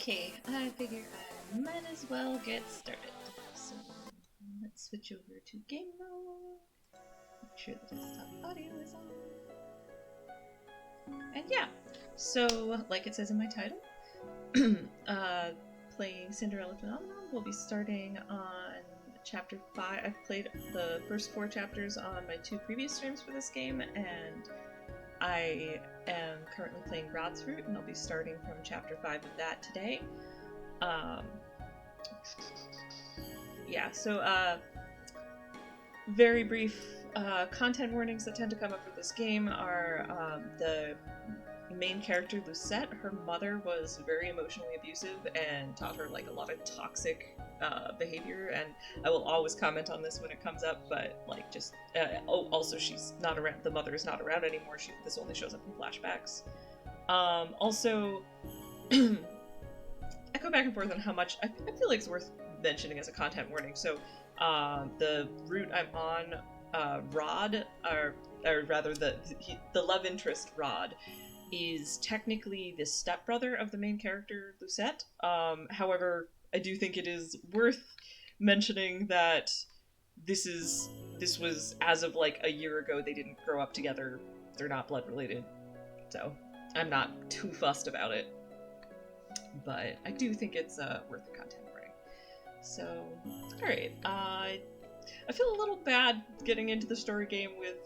Okay, I figure I might as well get started. So let's switch over to game mode. Make sure the desktop audio is on. And yeah, so like it says in my title, playing Cinderella Phenomenon. We'll be starting on chapter 5. I've played the first 4 chapters on my 2 previous streams for this game, and I am currently playing Rod's Route, and I'll be starting from chapter 5 of that today. Yeah, so very brief content warnings that tend to come up with this game are the main character, Lucette. Her mother was very emotionally abusive and taught her like a lot of toxic behavior, and I will always comment on this when it comes up, but like just also she's not around, the mother is not around anymore. This only shows up in flashbacks. Also I go back and forth on how much I feel like it's worth mentioning as a content warning. So the route I'm on, Rod, or rather the love interest Rod is technically the stepbrother of the main character, Lucette. However, I do think it is worth mentioning that this was as of like a year ago. They didn't grow up together. They're not blood related. So I'm not too fussed about it. But I do think it's worth the content warning. So, alright. I feel a little bad getting into the story game with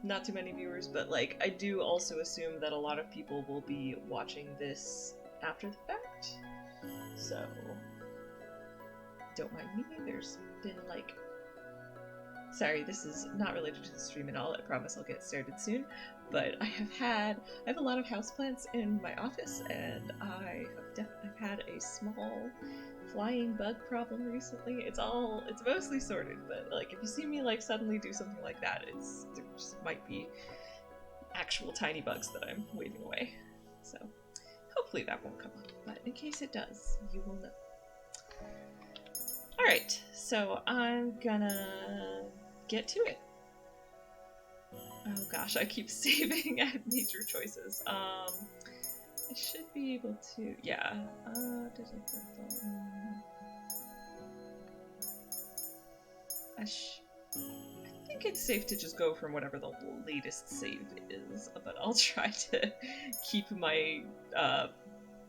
not too many viewers, but like I do also assume that a lot of people will be watching this after the fact, so don't mind me. There's been like, sorry, this is not related to the stream at all. I promise I'll get started soon, but I have a lot of houseplants in my office, and I've had a small flying bug problem recently. It's mostly sorted, but like if you see me like suddenly do something like that, there just might be actual tiny bugs that I'm waving away. So hopefully that won't come up, but in case it does, you will know. Alright, so I'm gonna get to it. Oh gosh, I keep saving at major choices. I should be able to, yeah. I think it's safe to just go from whatever the latest save is, but I'll try to keep my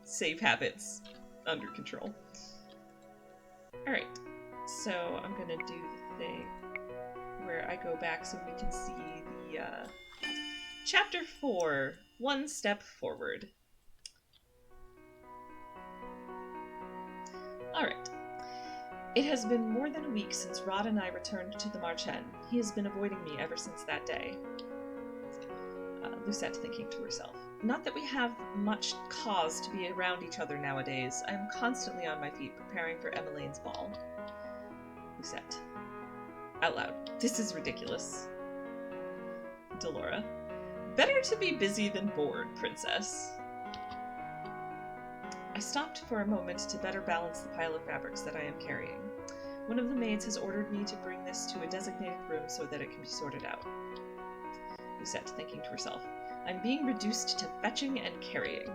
save habits under control. Alright, so I'm gonna do the thing where I go back so we can see the Chapter 4, One Step Forward. Alright. It has been more than a week since Rod and I returned to the Marchen. He has been avoiding me ever since that day. Lucette thinking to herself. Not that we have much cause to be around each other nowadays. I am constantly on my feet preparing for Emmeline's ball. Lucette. Out loud. This is ridiculous. Delora. Better to be busy than bored, princess. I stopped for a moment to better balance the pile of fabrics that I am carrying. One of the maids has ordered me to bring this to a designated room so that it can be sorted out. Lucette thinking to herself, I'm being reduced to fetching and carrying.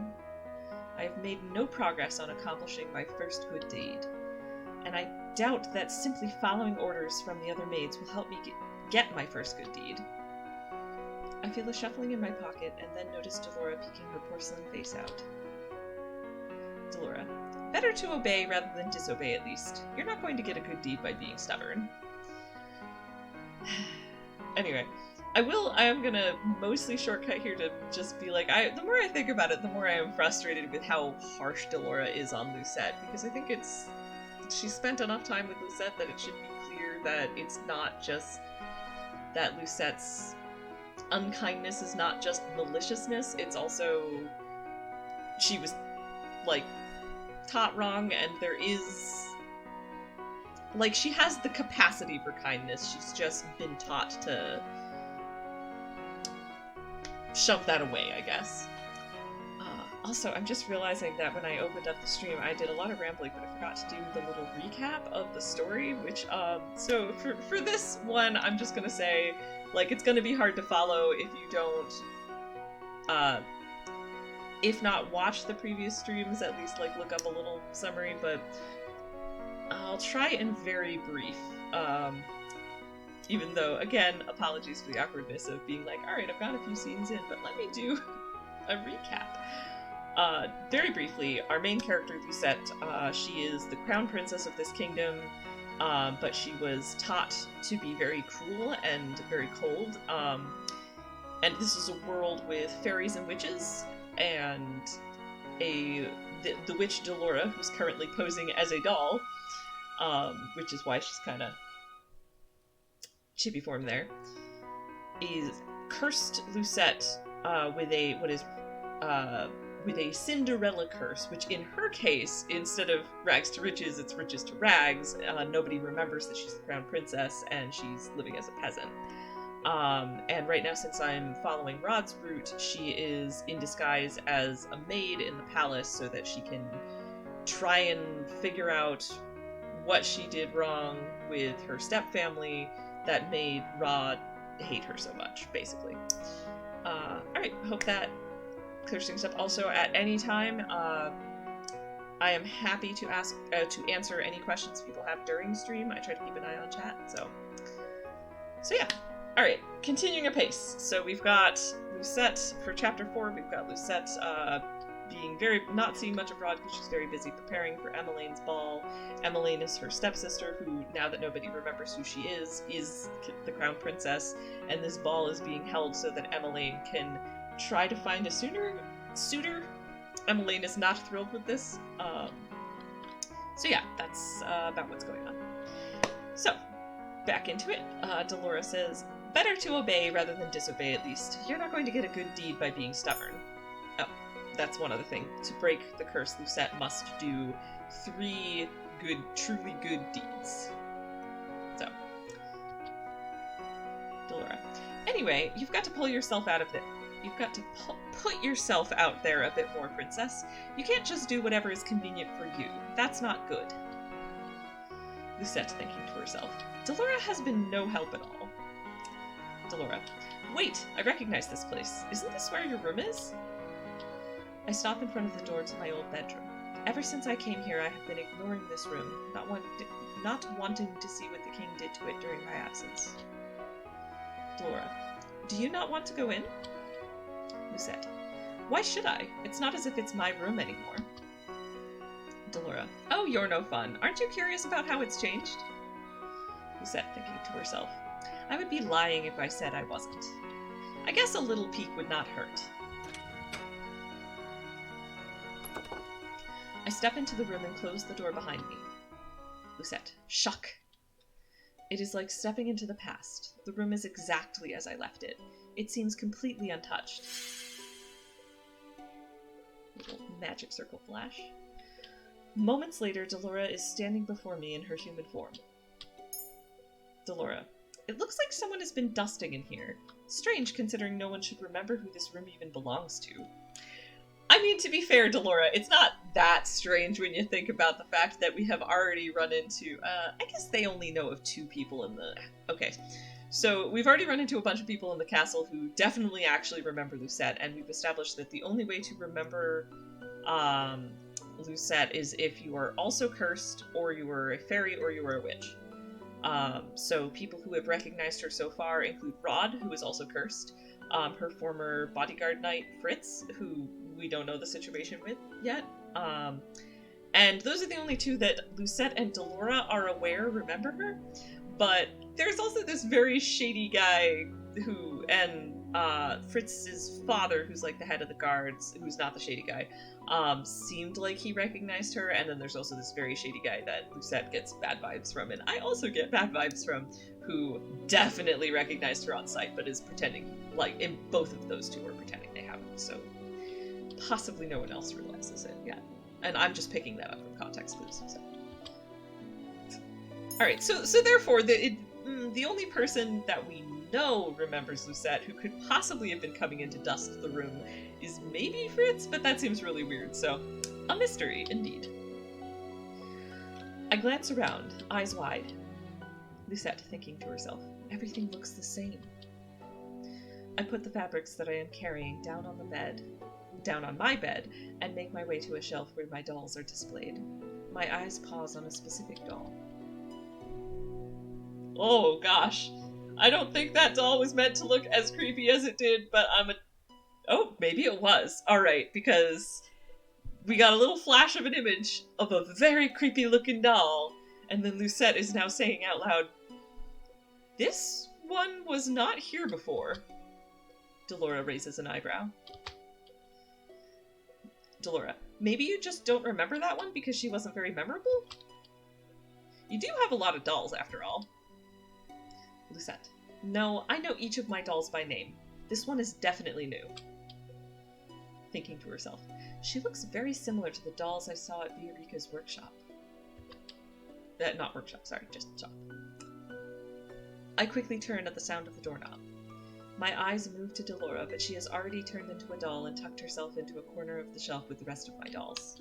I have made no progress on accomplishing my first good deed, and I doubt that simply following orders from the other maids will help me get my first good deed. I feel a shuffling in my pocket and then notice Delora peeking her porcelain face out. Delora. Better to obey rather than disobey, at least. You're not going to get a good deed by being stubborn. Anyway, I am gonna mostly shortcut here to just be like, the more I think about it, the more I am frustrated with how harsh Delora is on Lucette, because I think she spent enough time with Lucette that it should be clear that it's not just that Lucette's unkindness is not just maliciousness, it's also she was like taught wrong, and there is like she has the capacity for kindness, she's just been taught to shove that away, I guess. Also, I'm just realizing that when I opened up the stream, I did a lot of rambling, but I forgot to do the little recap of the story, which, so for this one, I'm just gonna say, like, it's gonna be hard to follow if you don't, if not watch the previous streams, at least like look up a little summary, but I'll try and very brief. Even though, again, apologies for the awkwardness of being like, alright, I've got a few scenes in, but let me do a recap. Very briefly, our main character, Lucette, she is the crown princess of this kingdom, but she was taught to be very cruel and very cold. And this is a world with fairies and witches, and the witch Delora, who's currently posing as a doll, which is why she's kind of chibi form there, is cursed Lucette with a Cinderella curse, which in her case, instead of rags to riches, it's riches to rags. Nobody remembers that she's the crown princess, and she's living as a peasant. And right now, since I'm following Rod's route, she is in disguise as a maid in the palace so that she can try and figure out what she did wrong with her stepfamily that made Rod hate her so much, basically. Alright, hope that clears things up. Also, at any time, I am happy to answer any questions people have during stream. I try to keep an eye on chat, so yeah. Alright, continuing apace. So we've got Lucette for chapter 4. We've got Lucette not seeing much of Rod because she's very busy preparing for Emmeline's ball. Emmeline is her stepsister, who, now that nobody remembers who she is the crown princess, and this ball is being held so that Emmeline can try to find a suitor. Emmeline is not thrilled with this. So yeah, that's about what's going on. So, back into it. Delora says, better to obey rather than disobey at least. You're not going to get a good deed by being stubborn. Oh, that's one other thing. To break the curse, Lucette must do 3 truly good deeds. So, Delora. Anyway, you've got to pull yourself out of it. You've got to put yourself out there a bit more, princess. You can't just do whatever is convenient for you. That's not good. Lucette thinking to herself. Delora has been no help at all. Delora. Wait, I recognize this place. Isn't this where your room is? I stop in front of the door to my old bedroom. Ever since I came here, I have been ignoring this room, not wanting to see what the king did to it during my absence. Delora. Do you not want to go in? Lucette. Why should I? It's not as if it's my room anymore. Delora. Oh, you're no fun. Aren't you curious about how it's changed? Lucette thinking to herself. I would be lying if I said I wasn't. I guess a little peek would not hurt. I step into the room and close the door behind me. Lucette. Shock. It is like stepping into the past. The room is exactly as I left it. It seems completely untouched. Little magic circle flash. Moments later, Delora is standing before me in her human form. Delora. It looks like someone has been dusting in here. Strange, considering no one should remember who this room even belongs to. I mean, to be fair, Delora, it's not that strange when you think about the fact that we have already run into, I guess they only know of 2 people in the... Okay, so we've already run into a bunch of people in the castle who definitely actually remember Lucette, and we've established that the only way to remember, Lucette is if you are also cursed, or you were a fairy, or you were a witch. So people who have recognized her so far include Rod, who is also cursed, her former bodyguard knight, Fritz, who we don't know the situation with yet, and those are the only 2 that Lucette and Delora are aware remember her, but there's also this very shady guy who, and Fritz's father, who's like the head of the guards, who's not the shady guy, seemed like he recognized her, and then there's also this very shady guy that Lucette gets bad vibes from, and I also get bad vibes from, who definitely recognized her on sight, but is pretending, like, in both of those 2 are pretending they haven't, so possibly no one else realizes it yet. And I'm just picking that up from context clues, so. Alright, so therefore, the only person that we know remembers Lucette, who could possibly have been coming in to dust the room, is maybe Fritz, but that seems really weird, so a mystery, indeed. I glance around, eyes wide. Lucette thinking to herself, everything looks the same. I put the fabrics that I am carrying down on my bed, and make my way to a shelf where my dolls are displayed. My eyes pause on a specific doll. Oh gosh. I don't think that doll was meant to look as creepy as it did, but oh, maybe it was. Alright, because we got a little flash of an image of a very creepy looking doll, and then Lucette is now saying out loud, "This one was not here before." Delora raises an eyebrow. Delora, maybe you just don't remember that one because she wasn't very memorable? You do have a lot of dolls, after all. Lucette, no, I know each of my dolls by name. This one is definitely new. Thinking to herself, she looks very similar to the dolls I saw at Viorica's workshop. Not workshop, sorry, just shop. I quickly turn at the sound of the doorknob. My eyes move to Delora, but she has already turned into a doll and tucked herself into a corner of the shelf with the rest of my dolls.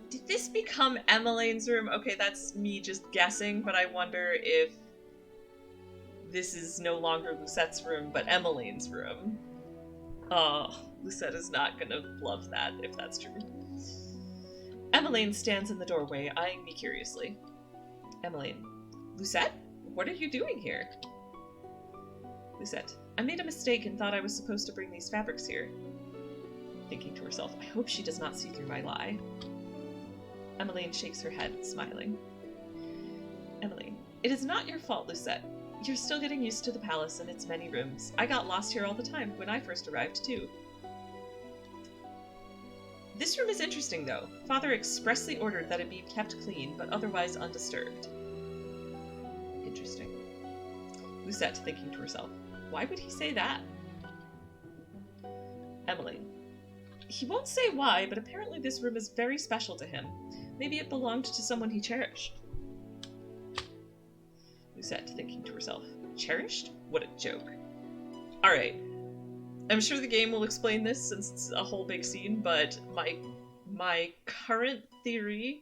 Did this become Emmeline's room? Okay, that's me just guessing, but I wonder if this is no longer Lucette's room, but Emmeline's room. Oh, Lucette is not gonna love that, if that's true. Emmeline stands in the doorway, eyeing me curiously. Emmeline, Lucette? What are you doing here? Lucette, I made a mistake and thought I was supposed to bring these fabrics here. Thinking to herself, I hope she does not see through my lie. Emmeline shakes her head, smiling. Emmeline, it is not your fault, Lucette. You're still getting used to the palace and its many rooms. I got lost here all the time when I first arrived, too. This room is interesting, though. Father expressly ordered that it be kept clean, but otherwise undisturbed. Interesting. Lucette, thinking to herself, why would he say that? Emmeline, he won't say why, but apparently this room is very special to him. Maybe it belonged to someone he cherished. Lucette, thinking to herself, cherished? What a joke. Alright. I'm sure the game will explain this since it's a whole big scene, but my current theory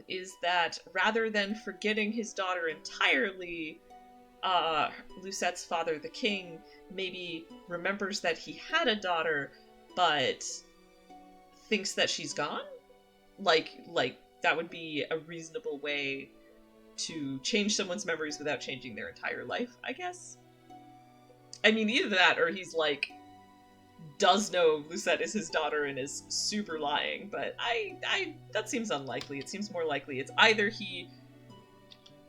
is that rather than forgetting his daughter entirely, Lucette's father, the king, maybe remembers that he had a daughter, but thinks that she's gone? Like that would be a reasonable way to change someone's memories without changing their entire life, I guess? I mean, either that, or he's like, does know Lucette is his daughter and is super lying, but that seems unlikely. It seems more likely it's either he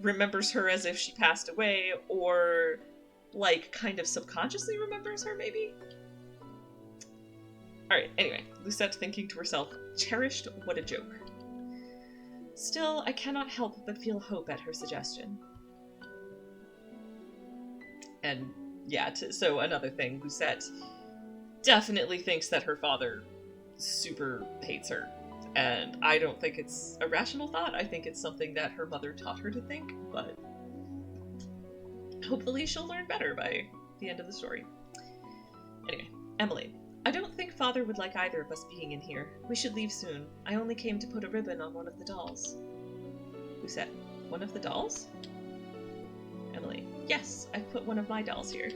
remembers her as if she passed away, or, like, kind of subconsciously remembers her, maybe? Alright, anyway, Lucette thinking to herself, cherished, what a joke. Still, I cannot help but feel hope at her suggestion. And, yeah, so another thing, Lucette definitely thinks that her father super hates her. And I don't think it's a rational thought. I think it's something that her mother taught her to think, but hopefully she'll learn better by the end of the story. Anyway, Emily, I don't think Father would like either of us being in here. We should leave soon. I only came to put a ribbon on one of the dolls. Lucette, one of the dolls? Emily, yes, I've put one of my dolls here.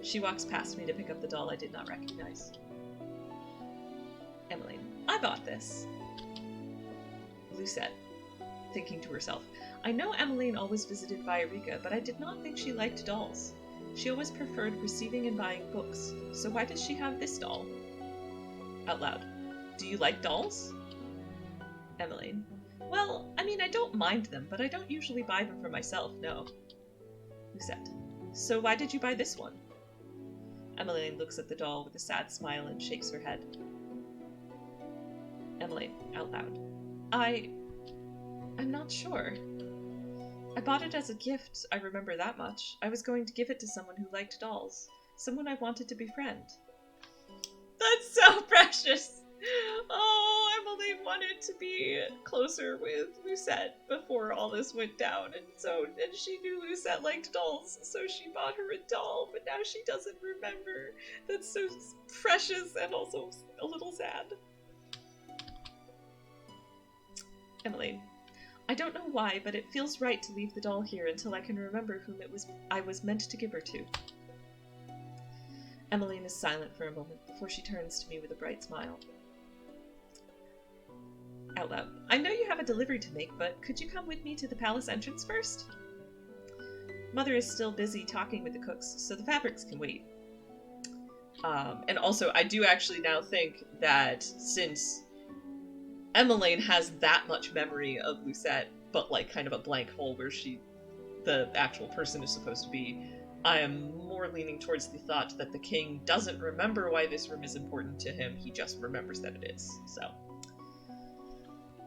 She walks past me to pick up the doll I did not recognize. Emily, I bought this. Lucette, thinking to herself, I know Emmeline always visited Viorica, but I did not think she liked dolls. She always preferred receiving and buying books, so why does she have this doll? Out loud, do you like dolls? Emmeline, well, I mean, I don't mind them, but I don't usually buy them for myself, no. Lucette, so why did you buy this one? Emmeline looks at the doll with a sad smile and shakes her head. Emily, out loud, I'm not sure. I bought it as a gift, I remember that much. I was going to give it to someone who liked dolls. Someone I wanted to befriend. That's so precious! Oh, Emily wanted to be closer with Lucette before all this went down, and she knew Lucette liked dolls, so she bought her a doll, but now she doesn't remember. That's so precious and also a little sad. Emily, I don't know why, but it feels right to leave the doll here until I can remember whom I was meant to give her to. Emmeline is silent for a moment before she turns to me with a bright smile. Out loud. I know you have a delivery to make, but could you come with me to the palace entrance first? Mother is still busy talking with the cooks, so the fabrics can wait. And also, I do actually now think that since Emmeline has that much memory of Lucette, but like kind of a blank hole where the actual person is supposed to be, I am more leaning towards the thought that the king doesn't remember why this room is important to him, he just remembers that it is, so.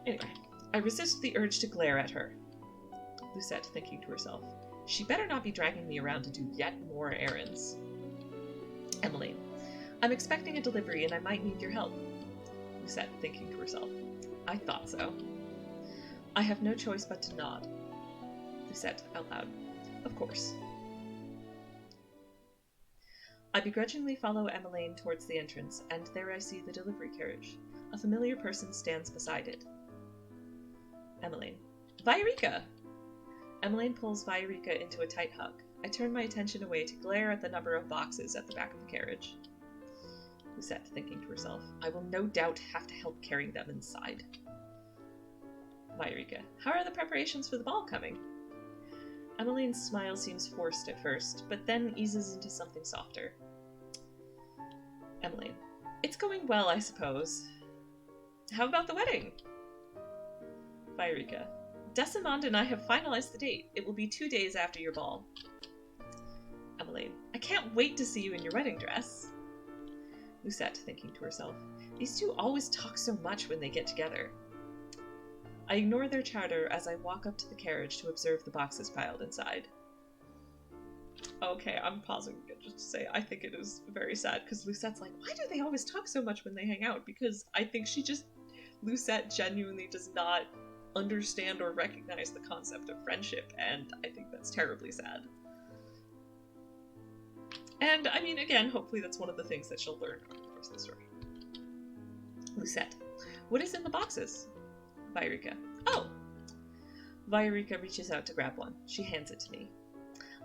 Anyway, I resist the urge to glare at her. Lucette, thinking to herself, she better not be dragging me around to do yet more errands. Emmeline, I'm expecting a delivery and I might need your help. Lucette, thinking to herself, I thought so. I have no choice but to nod. Lucette, out loud, of course. I begrudgingly follow Emmeline towards the entrance, and there I see the delivery carriage. A familiar person stands beside it. Emmeline, Viorica! Emmeline pulls Viorica into a tight hug. I turn my attention away to glare at the number of boxes at the back of the carriage. Lucette, thinking to herself, I will no doubt have to help carrying them inside. Viorica, how are the preparations for the ball coming? Emmeline's smile seems forced at first, but then eases into something softer. Emmeline, it's going well, I suppose. How about the wedding? Viorica, Desimond and I have finalized the date. It will be 2 days after your ball. Emmeline, I can't wait to see you in your wedding dress. Lucette, thinking to herself, these two always talk so much when they get together. I ignore their chatter as I walk up to the carriage to observe the boxes piled inside. Okay, I'm pausing just to say I think it is very sad, because Lucette's like, why do they always talk so much when they hang out? Because I think Lucette genuinely does not understand or recognize the concept of friendship, and I think that's terribly sad. And, I mean, again, hopefully that's one of the things that she'll learn over the course of the story. Lucette, what is in the boxes? Viorica, oh! Viorica reaches out to grab one. She hands it to me.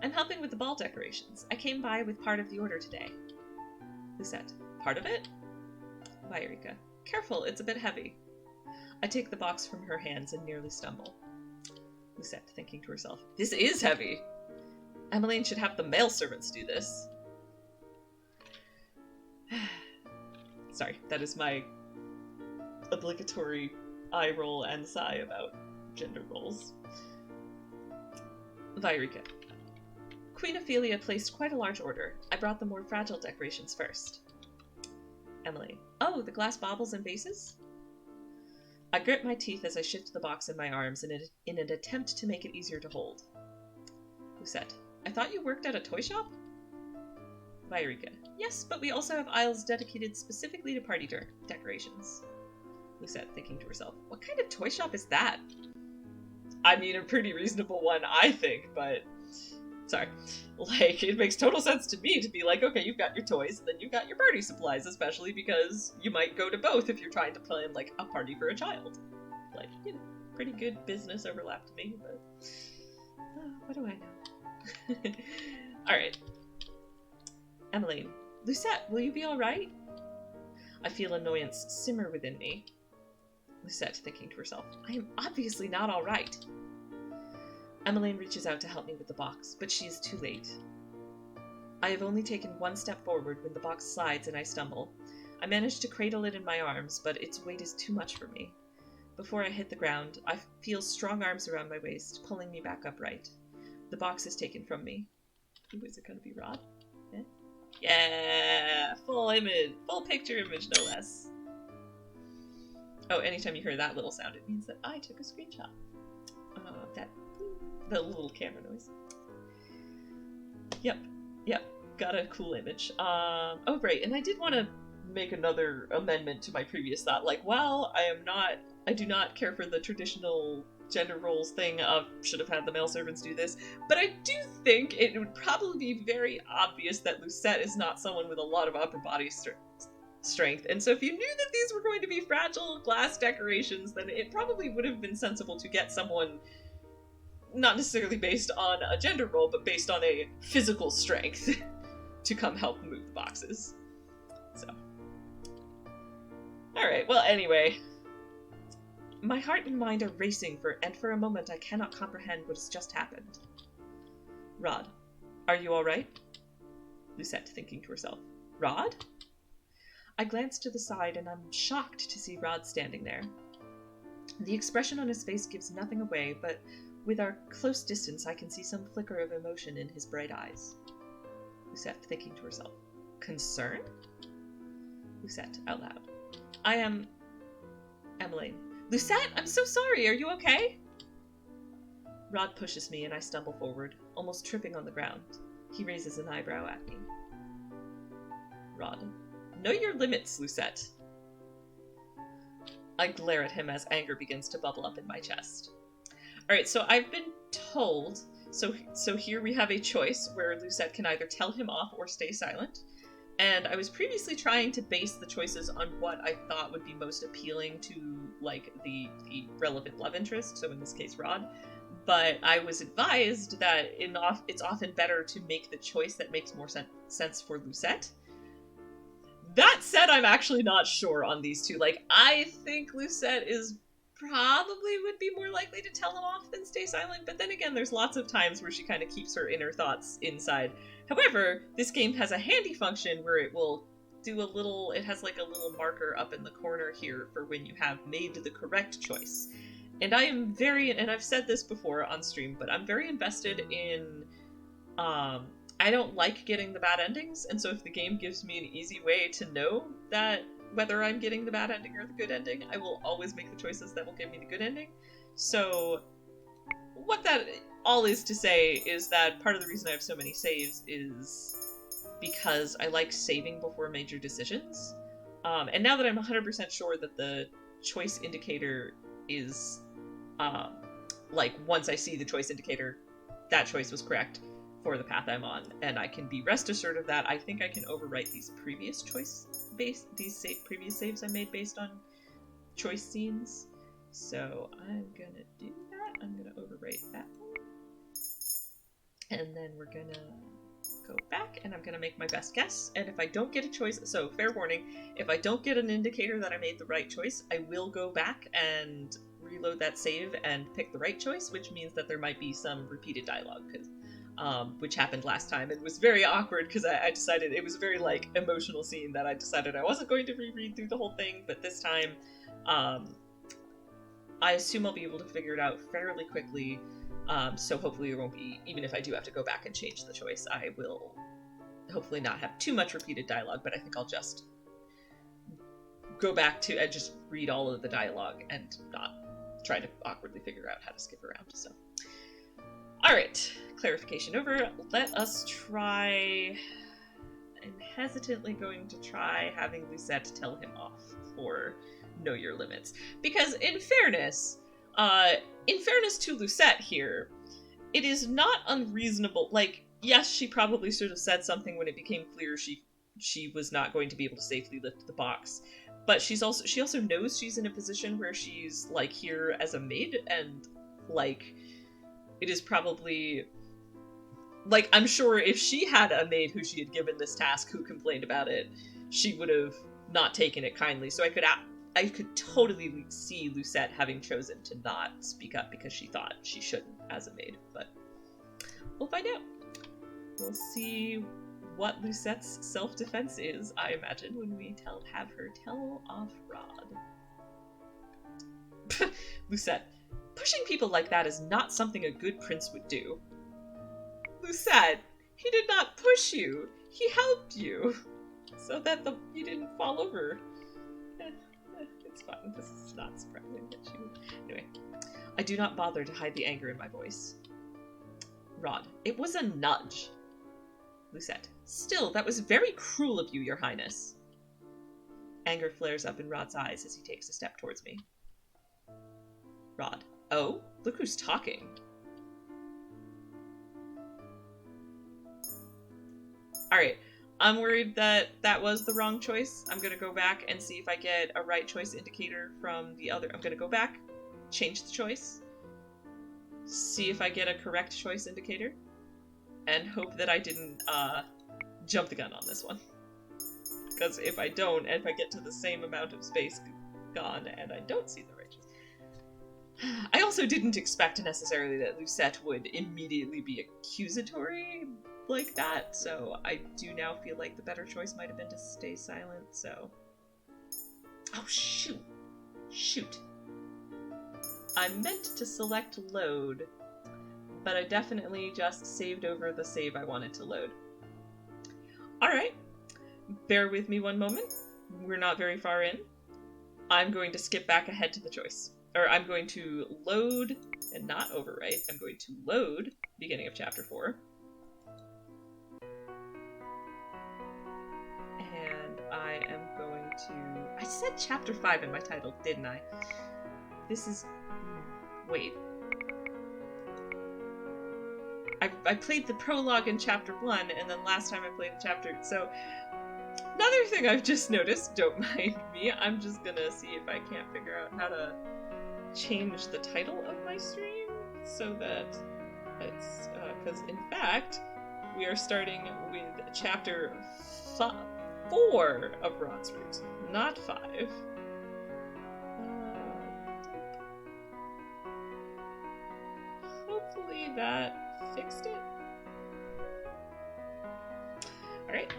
I'm helping with the ball decorations. I came by with part of the order today. Lucette, part of it? Viorica, careful, it's a bit heavy. I take the box from her hands and nearly stumble. Lucette, thinking to herself, this is heavy! Emmeline should have the male servants do this. Sorry, that is my obligatory eye roll and sigh about gender roles. Viorica. Queen Ophelia placed quite a large order. I brought the more fragile decorations first. Emmeline. Oh, the glass baubles and vases? I grit my teeth as I shift the box in my arms in an attempt to make it easier to hold. Lucette. I thought you worked at a toy shop? Viorica. Yes, but we also have aisles dedicated specifically to party decorations. Lucette, thinking to herself, what kind of toy shop is that? I mean, a pretty reasonable one, I think, but... Sorry. Like, it makes total sense to me to be like, okay, you've got your toys, and then you've got your party supplies, especially because you might go to both if you're trying to plan, like, a party for a child. Like, you know, pretty good business overlap to me, but... what do I know? Alright. Emmeline. Lucette, will you be alright? I feel annoyance simmer within me. Lucette, thinking to herself, I am obviously not alright. Emmeline reaches out to help me with the box, but she is too late. I have only taken one step forward when the box slides and I stumble. I manage to cradle it in my arms, but its weight is too much for me. Before I hit the ground, I feel strong arms around my waist, pulling me back upright. The box is taken from me. Ooh, is it going to be Rod? Yeah? Yeah! Full image! Full picture image, no less. Oh, anytime you hear that little sound, it means that I took a screenshot. The little camera noise. Yep, got a cool image. Oh, right, and I did want to make another amendment to my previous thought. Like, while I do not care for the traditional gender roles thing of should have had the male servants do this, but I do think it would probably be very obvious that Lucette is not someone with a lot of upper body strength. And so if you knew that these were going to be fragile glass decorations, then it probably would have been sensible to get someone not necessarily based on a gender role, but based on a physical strength to come help move the boxes. So. Alright, well, anyway. My heart and mind are racing and for a moment I cannot comprehend what has just happened. Rod, are you alright? Lucette, thinking to herself. Rod? I glance to the side and I'm shocked to see Rod standing there. The expression on his face gives nothing away, but with our close distance I can see some flicker of emotion in his bright eyes. Lucette, thinking to herself. Concern? Lucette, out loud. I am... Emmeline. Lucette, I'm so sorry, are you okay? Rod pushes me and I stumble forward, almost tripping on the ground. He raises an eyebrow at me. Rod. Know your limits, Lucette. I glare at him as anger begins to bubble up in my chest. Alright, so I've been told... So here we have a choice where Lucette can either tell him off or stay silent. And I was previously trying to base the choices on what I thought would be most appealing to, like, the relevant love interest, so in this case, Rod. But I was advised that it's often better to make the choice that makes more sense for Lucette. That said, I'm actually not sure on these two. Like, I think Lucette probably would be more likely to tell him off than stay silent, but then again, there's lots of times where she kind of keeps her inner thoughts inside. However, this game has a handy function where it will do it has like a little marker up in the corner here for when you have made the correct choice. And I am and I've said this before on stream, but I'm very invested in, I don't like getting the bad endings, and so if the game gives me an easy way to know that whether I'm getting the bad ending or the good ending, I will always make the choices that will give me the good ending. So what that all is to say is that part of the reason I have so many saves is because I like saving before major decisions. And now that I'm 100% sure that the choice indicator is, like, once I see the choice indicator, that choice was correct for the path I'm on, and I can be rest assured of that, I think I can overwrite these previous previous saves I made based on choice scenes. So I'm gonna do that. I'm gonna overwrite that one. And then we're gonna go back and I'm gonna make my best guess. And if I don't get a choice, so fair warning, if I don't get an indicator that I made the right choice, I will go back and reload that save and pick the right choice, which means that there might be some repeated dialogue, which happened last time. It was very awkward because I decided, it was a very, like, emotional scene that I decided I wasn't going to reread through the whole thing, but this time, I assume I'll be able to figure it out fairly quickly, so hopefully there won't be, even if I do have to go back and change the choice, I will hopefully not have too much repeated dialogue, but I think I'll just go back to, and just read all of the dialogue and not try to awkwardly figure out how to skip around, so. Alright, clarification over. Let us try... I'm hesitantly going to try having Lucette tell him off for Know Your Limits. Because in fairness to Lucette here, it is not unreasonable. Like, yes, she probably should have said something when it became clear she was not going to be able to safely lift the box. But she also knows she's in a position where she's, like, here as a maid, and, like, it is probably, like, I'm sure if she had a maid who she had given this task who complained about it, she would have not taken it kindly. So I could totally see Lucette having chosen to not speak up because she thought she shouldn't as a maid, but we'll find out. We'll see what Lucette's self-defense is, I imagine, when we have her tell off Rod. Lucette. Pushing people like that is not something a good prince would do. Lucette, he did not push you. He helped you. So that you didn't fall over. It's fine. This is not surprising that she would. Anyway, I do not bother to hide the anger in my voice. Rod, it was a nudge. Lucette, still, that was very cruel of you, Your Highness. Anger flares up in Rod's eyes as he takes a step towards me. Rod, oh, look who's talking. Alright, I'm worried that that was the wrong choice. I'm going to go back and see if I get a right choice indicator from the other. I'm going to go back, change the choice, see if I get a correct choice indicator, and hope that I didn't jump the gun on this one. Because if I don't, if I get to the same amount of space gone and I don't see the right choice. I also didn't expect necessarily that Lucette would immediately be accusatory like that, so I do now feel like the better choice might have been to stay silent, so... Oh, shoot! Shoot. I meant to select load, but I definitely just saved over the save I wanted to load. Alright, bear with me one moment. We're not very far in. I'm going to skip back ahead to the choice. Or I'm going to load, and not overwrite, I'm going to load beginning of chapter 4. And I am going to... I said chapter 5 in my title, didn't I? This is... Wait. I played the prologue in chapter 1, and then last time I played the chapter... So, another thing I've just noticed, don't mind me, I'm just gonna see if I can't figure out how to change the title of my stream so that it's... because, in fact, we are starting with chapter 4 of Rod's Root, not 5. Hopefully that fixed it. Alright.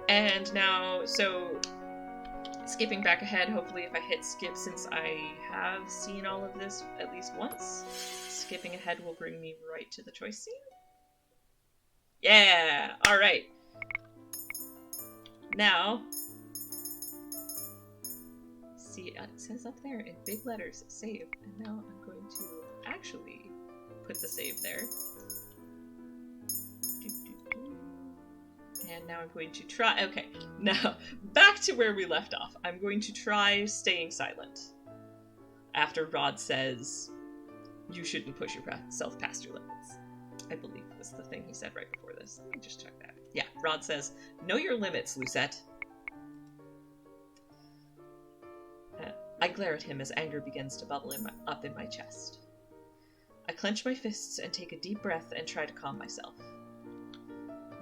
And now, so, skipping back ahead, hopefully if I hit skip, since I have seen all of this at least once, skipping ahead will bring me right to the choice scene. Yeah! Alright. Now, see, it says up there in big letters, save, and now I'm going to actually put the save there. And now I'm going to try, okay, now back to where we left off. I'm going to try staying silent after Rod says, you shouldn't push yourself past your limits. I believe was the thing he said right before this. Let me just check that. Yeah, Rod says, know your limits, Lucette. I glare at him as anger begins to bubble up in my chest. I clench my fists and take a deep breath and try to calm myself.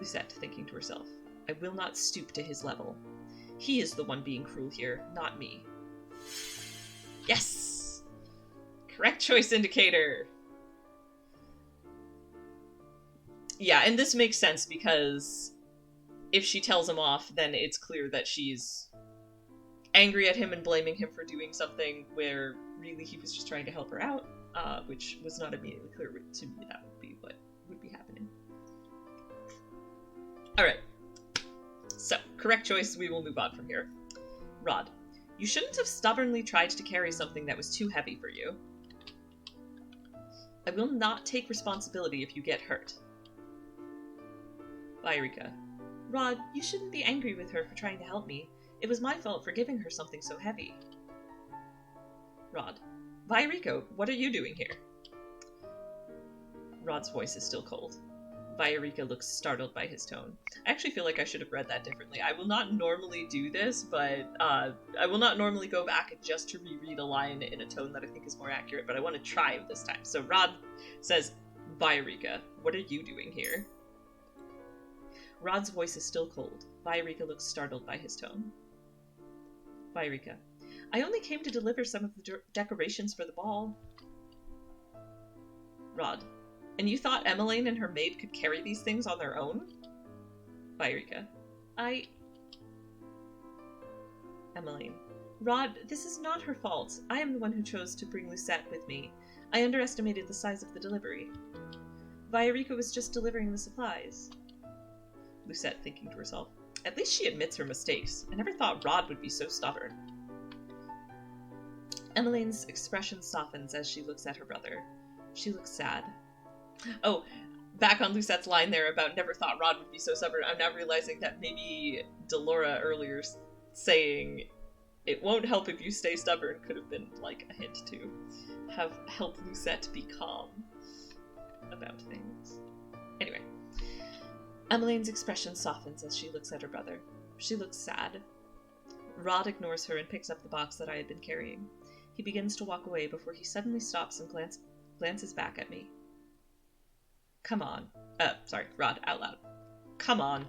Lucette, thinking to herself, I will not stoop to his level. He is the one being cruel here, not me. Yes! Correct choice indicator! Yeah, and this makes sense because if she tells him off, then it's clear that she's angry at him and blaming him for doing something where really he was just trying to help her out, which was not immediately clear to me that would be what would be happening. Alright, so, correct choice, we will move on from here. Rod, you shouldn't have stubbornly tried to carry something that was too heavy for you. I will not take responsibility if you get hurt. Vairika, Rod, you shouldn't be angry with her for trying to help me. It was my fault for giving her something so heavy. Rod, Vairika, what are you doing here? Rod's voice is still cold. Vairika looks startled by his tone. I actually feel like I should have read that differently. I will not normally do this, but I will not normally go back just to reread a line in a tone that I think is more accurate, but I want to try this time. So Rod says, Vairika, what are you doing here? Rod's voice is still cold. Vairika looks startled by his tone. Vairika, I only came to deliver some of the decorations for the ball. Rod, and you thought Emmeline and her maid could carry these things on their own? Vairika, Emmeline, Rod, this is not her fault. I am the one who chose to bring Lucette with me. I underestimated the size of the delivery. Vairika was just delivering the supplies. Lucette, thinking to herself, at least she admits her mistakes. I never thought Rod would be so stubborn. Emmeline's expression softens as she looks at her brother. She looks sad. Oh, back on Lucette's line there about never thought Rod would be so stubborn, I'm now realizing that maybe Delora earlier saying it won't help if you stay stubborn could have been like a hint to have helped Lucette be calm about things. Anyway. Emmeline's expression softens as she looks at her brother. She looks sad. Rod ignores her and picks up the box that I had been carrying. He begins to walk away before he suddenly stops and glances back at me. Come on. Rod, out loud. Come on.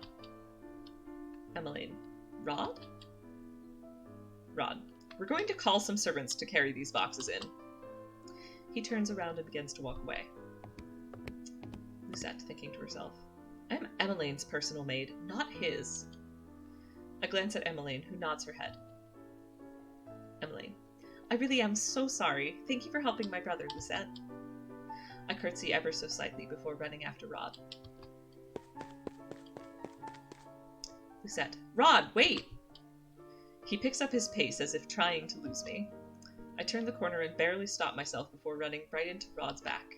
Emmeline. Rod? Rod. We're going to call some servants to carry these boxes in. He turns around and begins to walk away. Lucette, thinking to herself, I'm Emmeline's personal maid, not his. I glance at Emmeline, who nods her head. Emmeline. I really am so sorry. Thank you for helping my brother, Lucette. I curtsy ever so slightly before running after Rod. Lucette. Rod, wait! He picks up his pace as if trying to lose me. I turn the corner and barely stop myself before running right into Rod's back.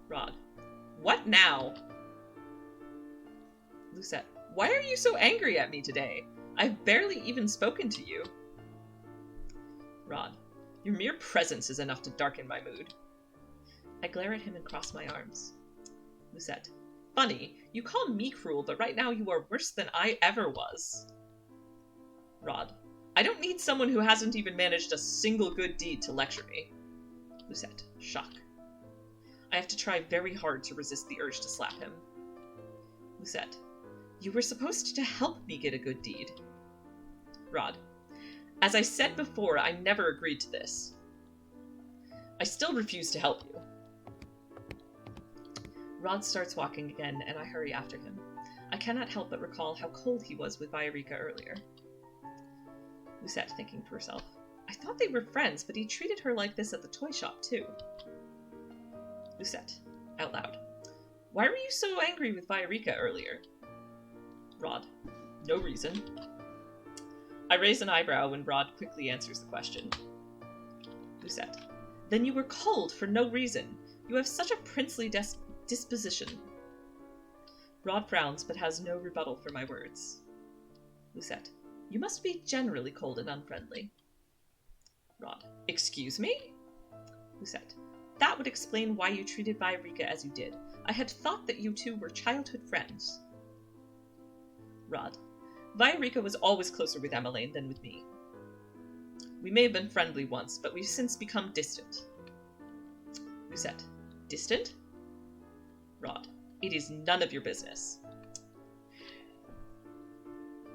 Rod. What now? Lucette. Why are you so angry at me today? I've barely even spoken to you. Rod. Your mere presence is enough to darken my mood. I glare at him and cross my arms. Lucette. Funny, you call me cruel, but right now you are worse than I ever was. Rod. I don't need someone who hasn't even managed a single good deed to lecture me. Lucette. Shock. I have to try very hard to resist the urge to slap him. Lucette. You were supposed to help me get a good deed. Rod. As I said before, I never agreed to this. I still refuse to help you. Rod starts walking again, and I hurry after him. I cannot help but recall how cold he was with Viorica earlier. Lucette, thinking to herself, I thought they were friends, but he treated her like this at the toy shop, too. Lucette, out loud. Why were you so angry with Viorica earlier? Rod. No reason. I raise an eyebrow when Rod quickly answers the question. Lucette. Then you were cold for no reason. You have such a princely disposition. Rod frowns, but has no rebuttal for my words. Lucette. You must be generally cold and unfriendly. Rod. Excuse me? Lucette. That would explain why you treated Viorica as you did. I had thought that you two were childhood friends. Rod. Viorica was always closer with Emmeline than with me. We may have been friendly once, but we've since become distant. Lucette. Distant? Rod. It is none of your business.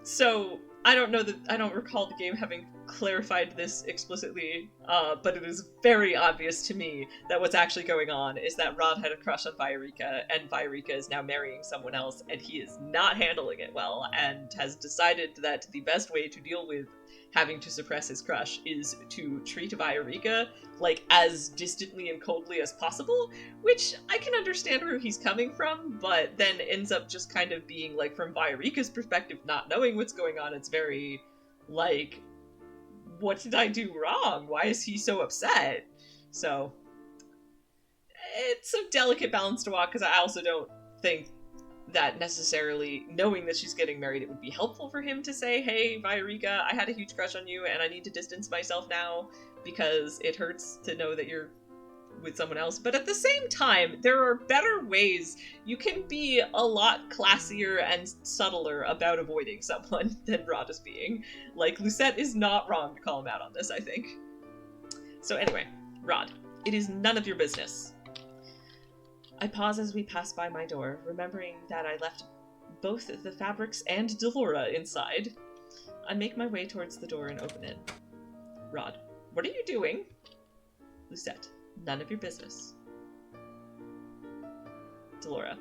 So, I don't recall the game having clarified this explicitly, but it is very obvious to me that what's actually going on is that Rod had a crush on Viorica, and Viorica is now marrying someone else, and he is not handling it well, and has decided that the best way to deal with having to suppress his crush is to treat Viorica, like, as distantly and coldly as possible, which I can understand where he's coming from, but then ends up just kind of being, like, from Viorica's perspective, not knowing what's going on, it's very, like, what did I do wrong? Why is he so upset? So, it's a delicate balance to walk, because I also don't think that necessarily, knowing that she's getting married, it would be helpful for him to say, hey, Viorica, I had a huge crush on you, and I need to distance myself now, because it hurts to know that you're with someone else. But at the same time, there are better ways. You can be a lot classier and subtler about avoiding someone than Rod is being. Like, Lucette is not wrong to call him out on this, I think. So anyway, Rod, it is none of your business. I pause as we pass by my door, remembering that I left both the fabrics and Delora inside. I make my way towards the door and open it. Rod, what are you doing? Lucette, none of your business. Delora,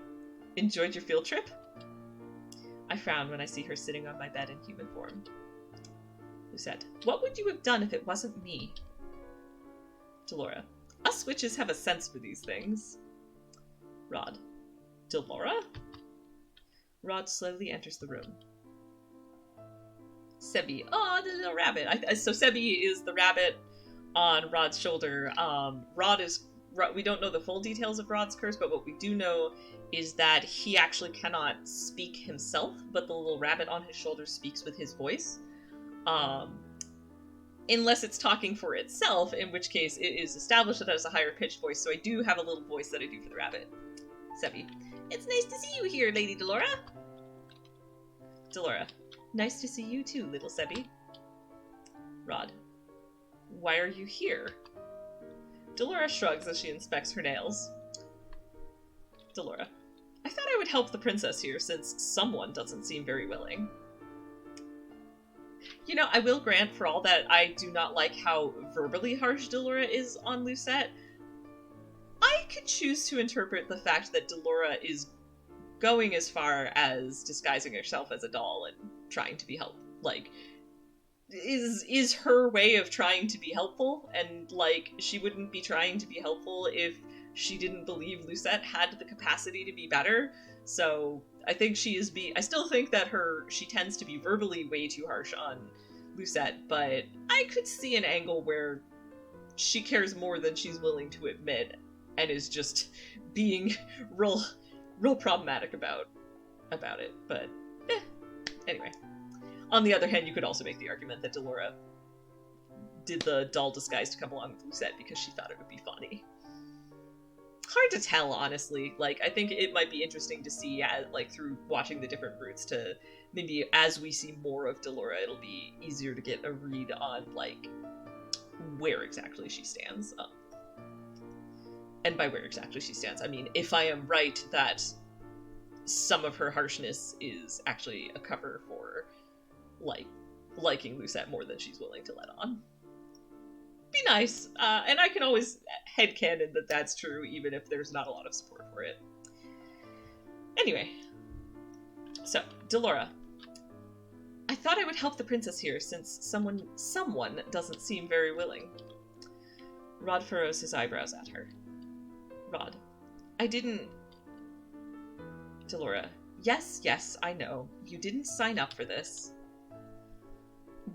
enjoyed your field trip? I frown when I see her sitting on my bed in human form. Lucette, what would you have done if it wasn't me? Delora, us witches have a sense for these things. Rod. Delora? Rod slowly enters the room. Sebi. Oh, the little rabbit. So Sebi is the rabbit on Rod's shoulder. We don't know the full details of Rod's curse, but what we do know is that he actually cannot speak himself, but the little rabbit on his shoulder speaks with his voice. Unless it's talking for itself, in which case it is established that it has a higher pitched voice, so I do have a little voice that I do for the rabbit. Sebby. It's nice to see you here, Lady Delora. Delora. Nice to see you too, little Sebby. Rod. Why are you here? Delora shrugs as she inspects her nails. Delora. I thought I would help the princess here, since someone doesn't seem very willing. You know, I will grant, for all that I do not like how verbally harsh Delora is on Lucette, I could choose to interpret the fact that Delora is going as far as disguising herself as a doll and trying to be helpful. Like, is her way of trying to be helpful, and, like, she wouldn't be trying to be helpful if she didn't believe Lucette had the capacity to be better. So I think I still think that she tends to be verbally way too harsh on Lucette, but I could see an angle where she cares more than she's willing to admit and is just being real problematic about it. But anyway. On the other hand, you could also make the argument that Delora did the doll disguise to come along with Lucette because she thought it would be funny. Hard to tell, honestly. Like, I think it might be interesting to see, like, through watching the different routes, to maybe as we see more of Delora, it'll be easier to get a read on, like, where exactly she stands. And by where exactly she stands, I mean, if I am right that some of her harshness is actually a cover for, like, liking Lucette more than she's willing to let on. Be nice, and I can always headcanon that that's true, even if there's not a lot of support for it. Anyway, so, Delora. I thought I would help the princess here, since someone doesn't seem very willing. Rod furrows his eyebrows at her. Rod. I didn't... Delora. Yes, I know. You didn't sign up for this.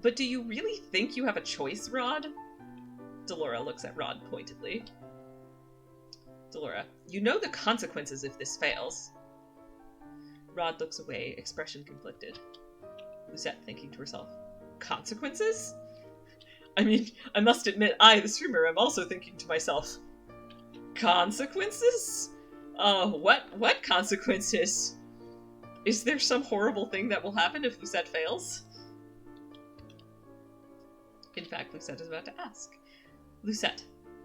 But do you really think you have a choice, Rod? Delora looks at Rod pointedly. Delora. You know the consequences if this fails. Rod looks away, expression conflicted. Lucette thinking to herself. Consequences? I mean, I must admit, the streamer, am also thinking to myself, consequences? What consequences? Is there some horrible thing that will happen if Lucette fails? In fact, Lucette is about to ask. Lucette,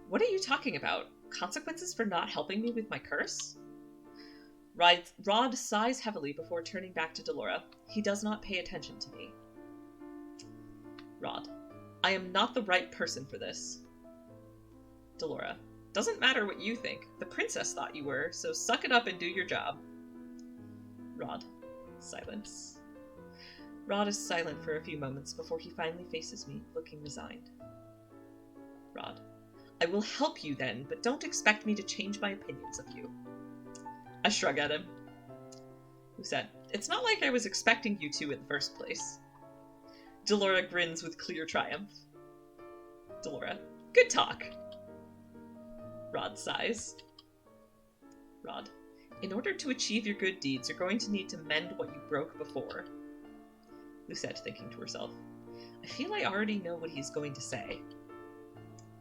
what are you talking about? Consequences for not helping me with my curse? Rod sighs heavily before turning back to Delora. He does not pay attention to me. Rod, I am not the right person for this. Delora, doesn't matter what you think. The princess thought you were, so suck it up and do your job. Rod, silence. Rod is silent for a few moments before he finally faces me, looking resigned. Rod, I will help you then, but don't expect me to change my opinions of you. I shrug at him. Lucette, it's not like I was expecting you to in the first place. Delora grins with clear triumph. Delora, good talk. Rod sighs. Rod, in order to achieve your good deeds, you're going to need to mend what you broke before. Lucette thinking to herself. I feel I already know what he's going to say.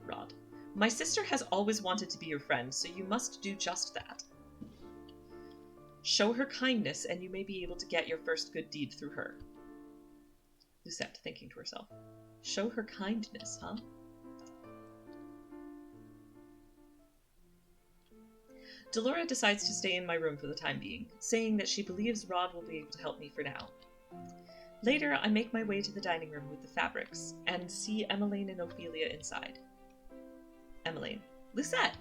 Rod, my sister has always wanted to be your friend, so you must do just that. Show her kindness, and you may be able to get your first good deed through her. Lucette thinking to herself. Show her kindness, huh? Delora decides to stay in my room for the time being, saying that she believes Rod will be able to help me for now. Later, I make my way to the dining room with the fabrics, and see Emmeline and Ophelia inside. Emmeline. Lucette!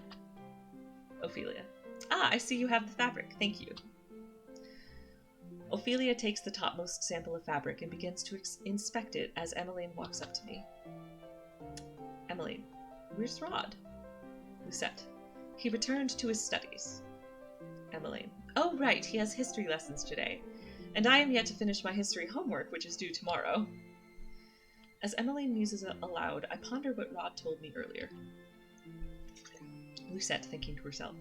Ophelia. Ah, I see you have the fabric. Thank you. Ophelia takes the topmost sample of fabric and begins to inspect it as Emmeline walks up to me. Emmeline. Where's Rod? Lucette. He returned to his studies. Emmeline. Oh, right, he has history lessons today. And I am yet to finish my history homework, which is due tomorrow. As Emmeline muses aloud, I ponder what Rod told me earlier. Lucette thinking to herself.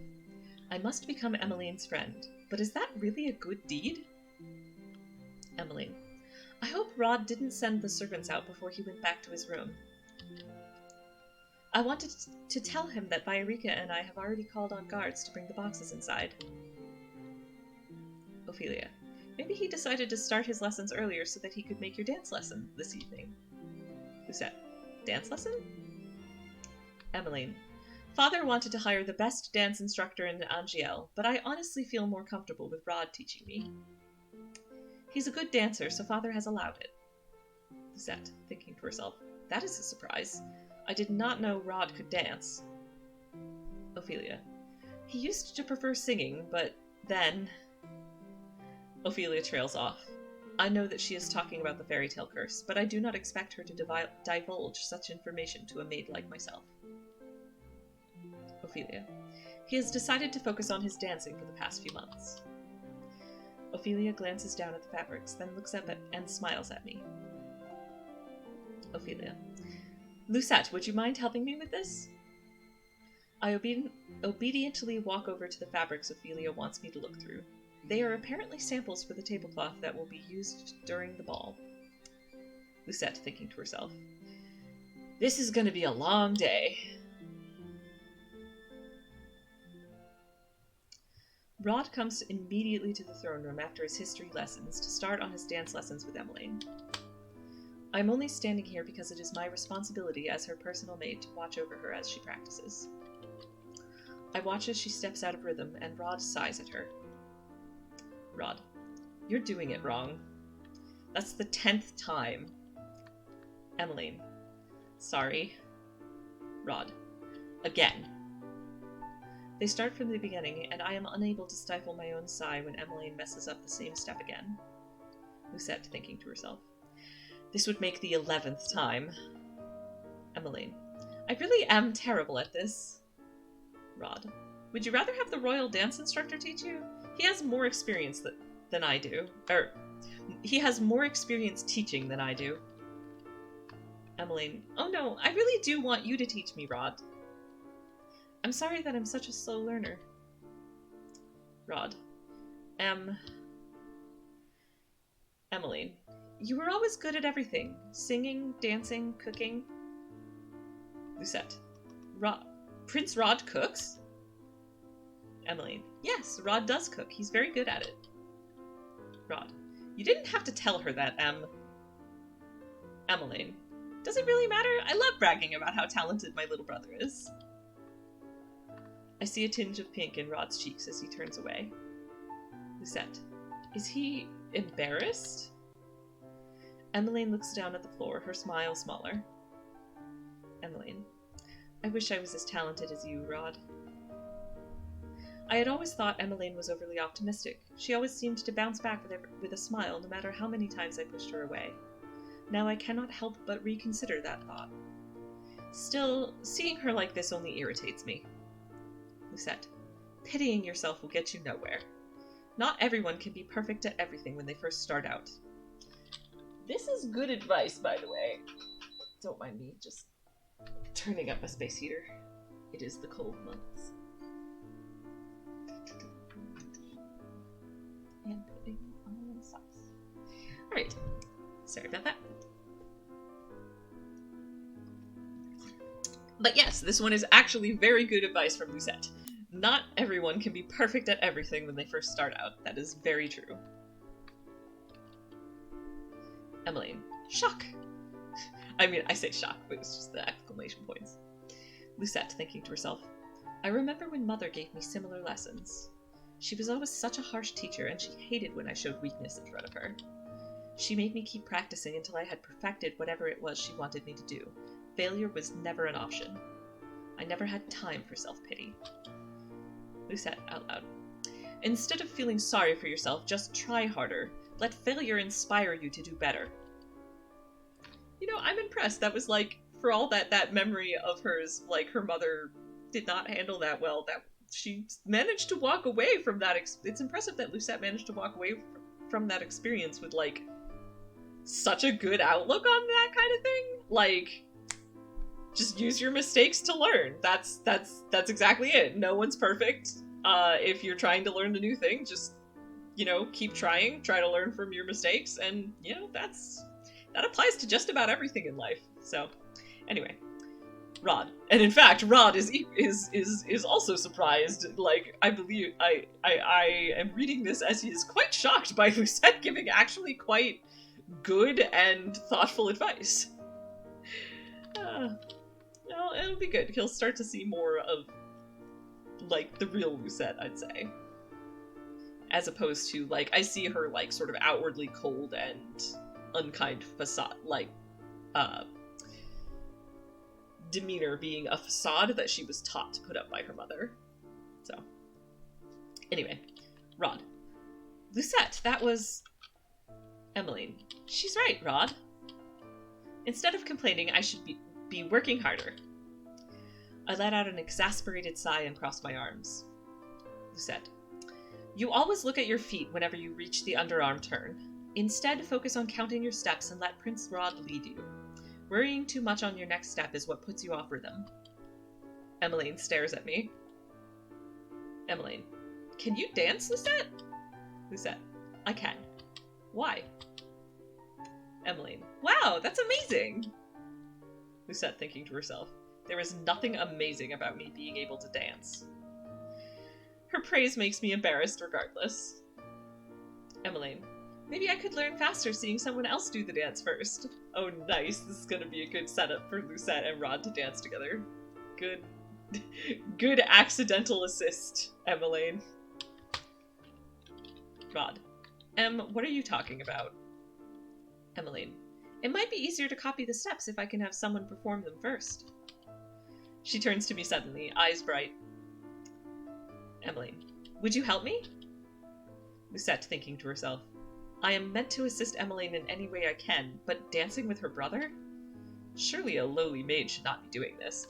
I must become Emmeline's friend, but is that really a good deed? Emmeline. I hope Rod didn't send the servants out before he went back to his room. I wanted to tell him that Viorica and I have already called on guards to bring the boxes inside. Ophelia. Maybe he decided to start his lessons earlier so that he could make your dance lesson this evening. Lucette. Dance lesson? Emmeline. Father wanted to hire the best dance instructor in Angiel, but I honestly feel more comfortable with Rod teaching me. He's a good dancer, so Father has allowed it. Lucette, thinking to herself, that is a surprise. I did not know Rod could dance. Ophelia. He used to prefer singing, but then... Ophelia trails off. I know that she is talking about the fairy tale curse, but I do not expect her to divulge such information to a maid like myself. Ophelia. He has decided to focus on his dancing for the past few months. Ophelia glances down at the fabrics, then looks up and smiles at me. Ophelia. Lucette, would you mind helping me with this? I obediently walk over to the fabrics Ophelia wants me to look through. They are apparently samples for the tablecloth that will be used during the ball. Lucette, thinking to herself, this is going to be a long day. Rod comes immediately to the throne room after his history lessons to start on his dance lessons with Emmeline. I am only standing here because it is my responsibility as her personal maid to watch over her as she practices. I watch as she steps out of rhythm, and Rod sighs at her. Rod. You're doing it wrong. That's the 10th time. Emmeline. Sorry. Rod. Again. They start from the beginning, and I am unable to stifle my own sigh when Emmeline messes up the same step again. Lucette, thinking to herself. This would make the 11th time. Emmeline. I really am terrible at this. Rod. Would you rather have the royal dance instructor teach you? He has more experience than I do. He has more experience teaching than I do. Emmeline. Oh no, I really do want you to teach me, Rod. I'm sorry that I'm such a slow learner. Rod. Emmeline. You were always good at everything. Singing, dancing, cooking. Lucette. Prince Rod cooks? Emmeline. Yes, Rod does cook. He's very good at it. Rod. You didn't have to tell her that, Emmeline. Does it really matter? I love bragging about how talented my little brother is. I see a tinge of pink in Rod's cheeks as he turns away. Lucette. Is he embarrassed? Emmeline looks down at the floor, her smile smaller. Emmeline. I wish I was as talented as you, Rod. I had always thought Emmeline was overly optimistic. She always seemed to bounce back with a smile, no matter how many times I pushed her away. Now I cannot help but reconsider that thought. Still, seeing her like this only irritates me. Lucette. Pitying yourself will get you nowhere. Not everyone can be perfect at everything when they first start out. This is good advice, by the way. Don't mind me just turning up a space heater. It is the cold months. And putting on socks. Alright. Sorry about that. But yes, this one is actually very good advice from Lucette. Not everyone can be perfect at everything when they first start out. That is very true. Emmeline. Shock! I mean, I say shock, but it's just the exclamation points. Lucette, thinking to herself, I remember when Mother gave me similar lessons. She was always such a harsh teacher, and she hated when I showed weakness in front of her. She made me keep practicing until I had perfected whatever it was she wanted me to do. Failure was never an option. I never had time for self-pity. Lucette, out loud. Instead of feeling sorry for yourself, just try harder. Let failure inspire you to do better. You know, I'm impressed. That was like, for all that memory of hers, like her mother did not handle that well, that she managed to walk away from that. It's impressive that Lucette managed to walk away from that experience with like such a good outlook on that kind of thing. Like, just use your mistakes to learn. That's exactly it. No one's perfect. If you're trying to learn a new thing, just, you know, keep trying. Try to learn from your mistakes, and, you know, that applies to just about everything in life. So, anyway. Rod. And in fact, Rod is also surprised. Like, I believe I am reading this as he is quite shocked by Lucette giving actually quite good and thoughtful advice. Well, it'll be good. He'll start to see more of, like, the real Lucette, I'd say. As opposed to, like, I see her, like, sort of outwardly cold and unkind facade, like, demeanor being a facade that she was taught to put up by her mother. So, anyway, Rod. Lucette, that was... Emmeline. She's right, Rod. Instead of complaining, I should be working harder. I let out an exasperated sigh and crossed my arms. Lucette. You always look at your feet whenever you reach the underarm turn. Instead, focus on counting your steps and let Prince Rod lead you. Worrying too much on your next step is what puts you off rhythm. Emmeline stares at me. Emmeline. Can you dance, Lucette? Lucette. I can. Why? Emmeline. Wow, that's amazing! Lucette thinking to herself. There is nothing amazing about me being able to dance. Her praise makes me embarrassed regardless. Emmeline. Maybe I could learn faster seeing someone else do the dance first. Oh, nice. This is gonna be a good setup for Lucette and Rod to dance together. Good accidental assist, Emmeline. Rod. What are you talking about? Emmeline. It might be easier to copy the steps if I can have someone perform them first. She turns to me suddenly, eyes bright. Emmeline. Would you help me? Lucette thinking to herself. I am meant to assist Emmeline in any way I can, but dancing with her brother? Surely a lowly maid should not be doing this.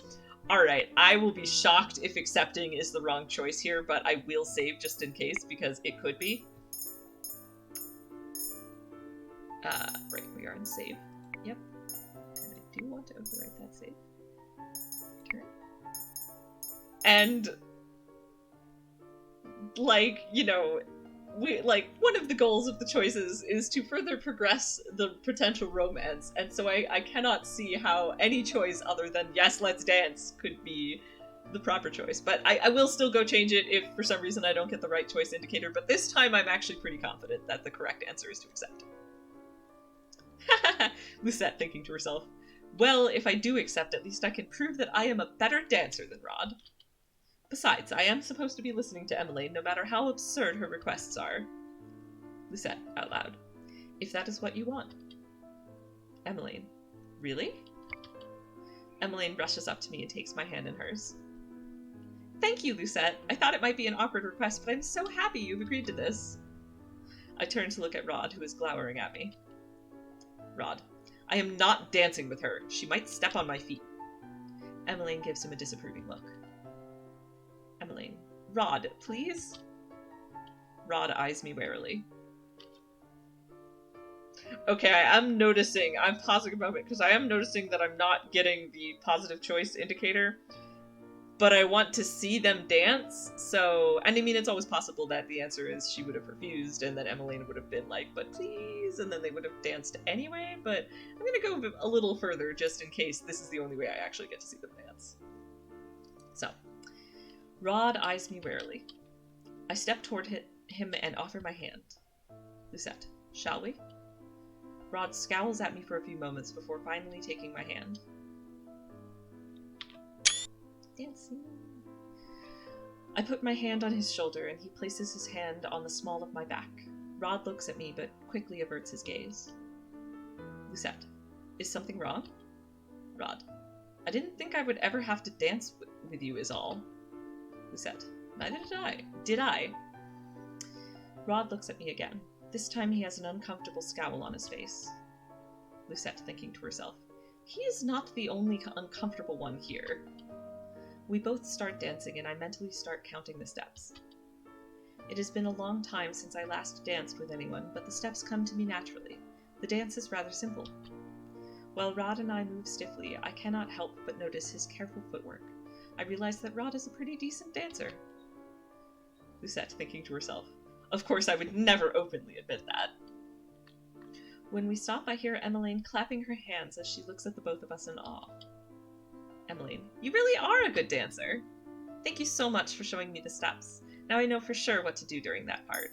Alright, I will be shocked if accepting is the wrong choice here, but I will save just in case, because it could be. Right, we are on save. Yep. And I do want to overwrite that save. Okay. And, like, you know, one of the goals of the choices is to further progress the potential romance, and so I cannot see how any choice other than yes, let's dance could be the proper choice. But I will still go change it if for some reason I don't get the right choice indicator, but this time I'm actually pretty confident that the correct answer is to accept. Lucette thinking to herself, well, if I do accept, at least I can prove that I am a better dancer than Rod. Besides, I am supposed to be listening to Emmeline, no matter how absurd her requests are. Lucette, out loud. If that is what you want. Emmeline. Really? Emmeline rushes up to me and takes my hand in hers. Thank you, Lucette. I thought it might be an awkward request, but I'm so happy you've agreed to this. I turn to look at Rod, who is glowering at me. Rod. I am not dancing with her. She might step on my feet. Emmeline gives him a disapproving look. Emmeline. Rod, please? Rod eyes me warily. Okay, I'm pausing a moment, because I am noticing that I'm not getting the positive choice indicator, but I want to see them dance, so, and I mean, it's always possible that the answer is she would have refused, and then Emmeline would have been like, but please, and then they would have danced anyway, but I'm gonna go a little further, just in case this is the only way I actually get to see them dance. So. Rod eyes me warily. I step toward him and offer my hand. Lucette, shall we? Rod scowls at me for a few moments before finally taking my hand. Dancing. I put my hand on his shoulder and he places his hand on the small of my back. Rod looks at me but quickly averts his gaze. Lucette, is something wrong? Rod, I didn't think I would ever have to dance with you is all. Lucette. Neither did I. Did I? Rod looks at me again. This time he has an uncomfortable scowl on his face. Lucette thinking to herself. He is not the only uncomfortable one here. We both start dancing and I mentally start counting the steps. It has been a long time since I last danced with anyone, but the steps come to me naturally. The dance is rather simple. While Rod and I move stiffly, I cannot help but notice his careful footwork. I realize that Rod is a pretty decent dancer. Lucette thinking to herself. Of course, I would never openly admit that. When we stop, I hear Emmeline clapping her hands as she looks at the both of us in awe. Emmeline, you really are a good dancer. Thank you so much for showing me the steps. Now I know for sure what to do during that part.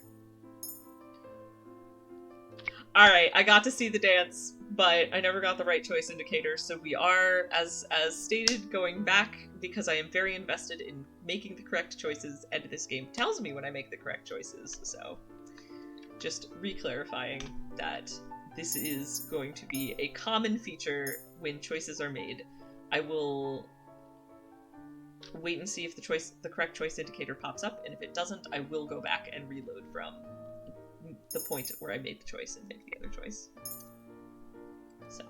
Alright, I got to see the dance, but I never got the right choice indicator, so we are, as stated, going back because I am very invested in making the correct choices, and this game tells me when I make the correct choices, so just re-clarifying that this is going to be a common feature when choices are made. I will wait and see if the correct choice indicator pops up, and if it doesn't, I will go back and reload from the point where I made the choice and make the other choice. So.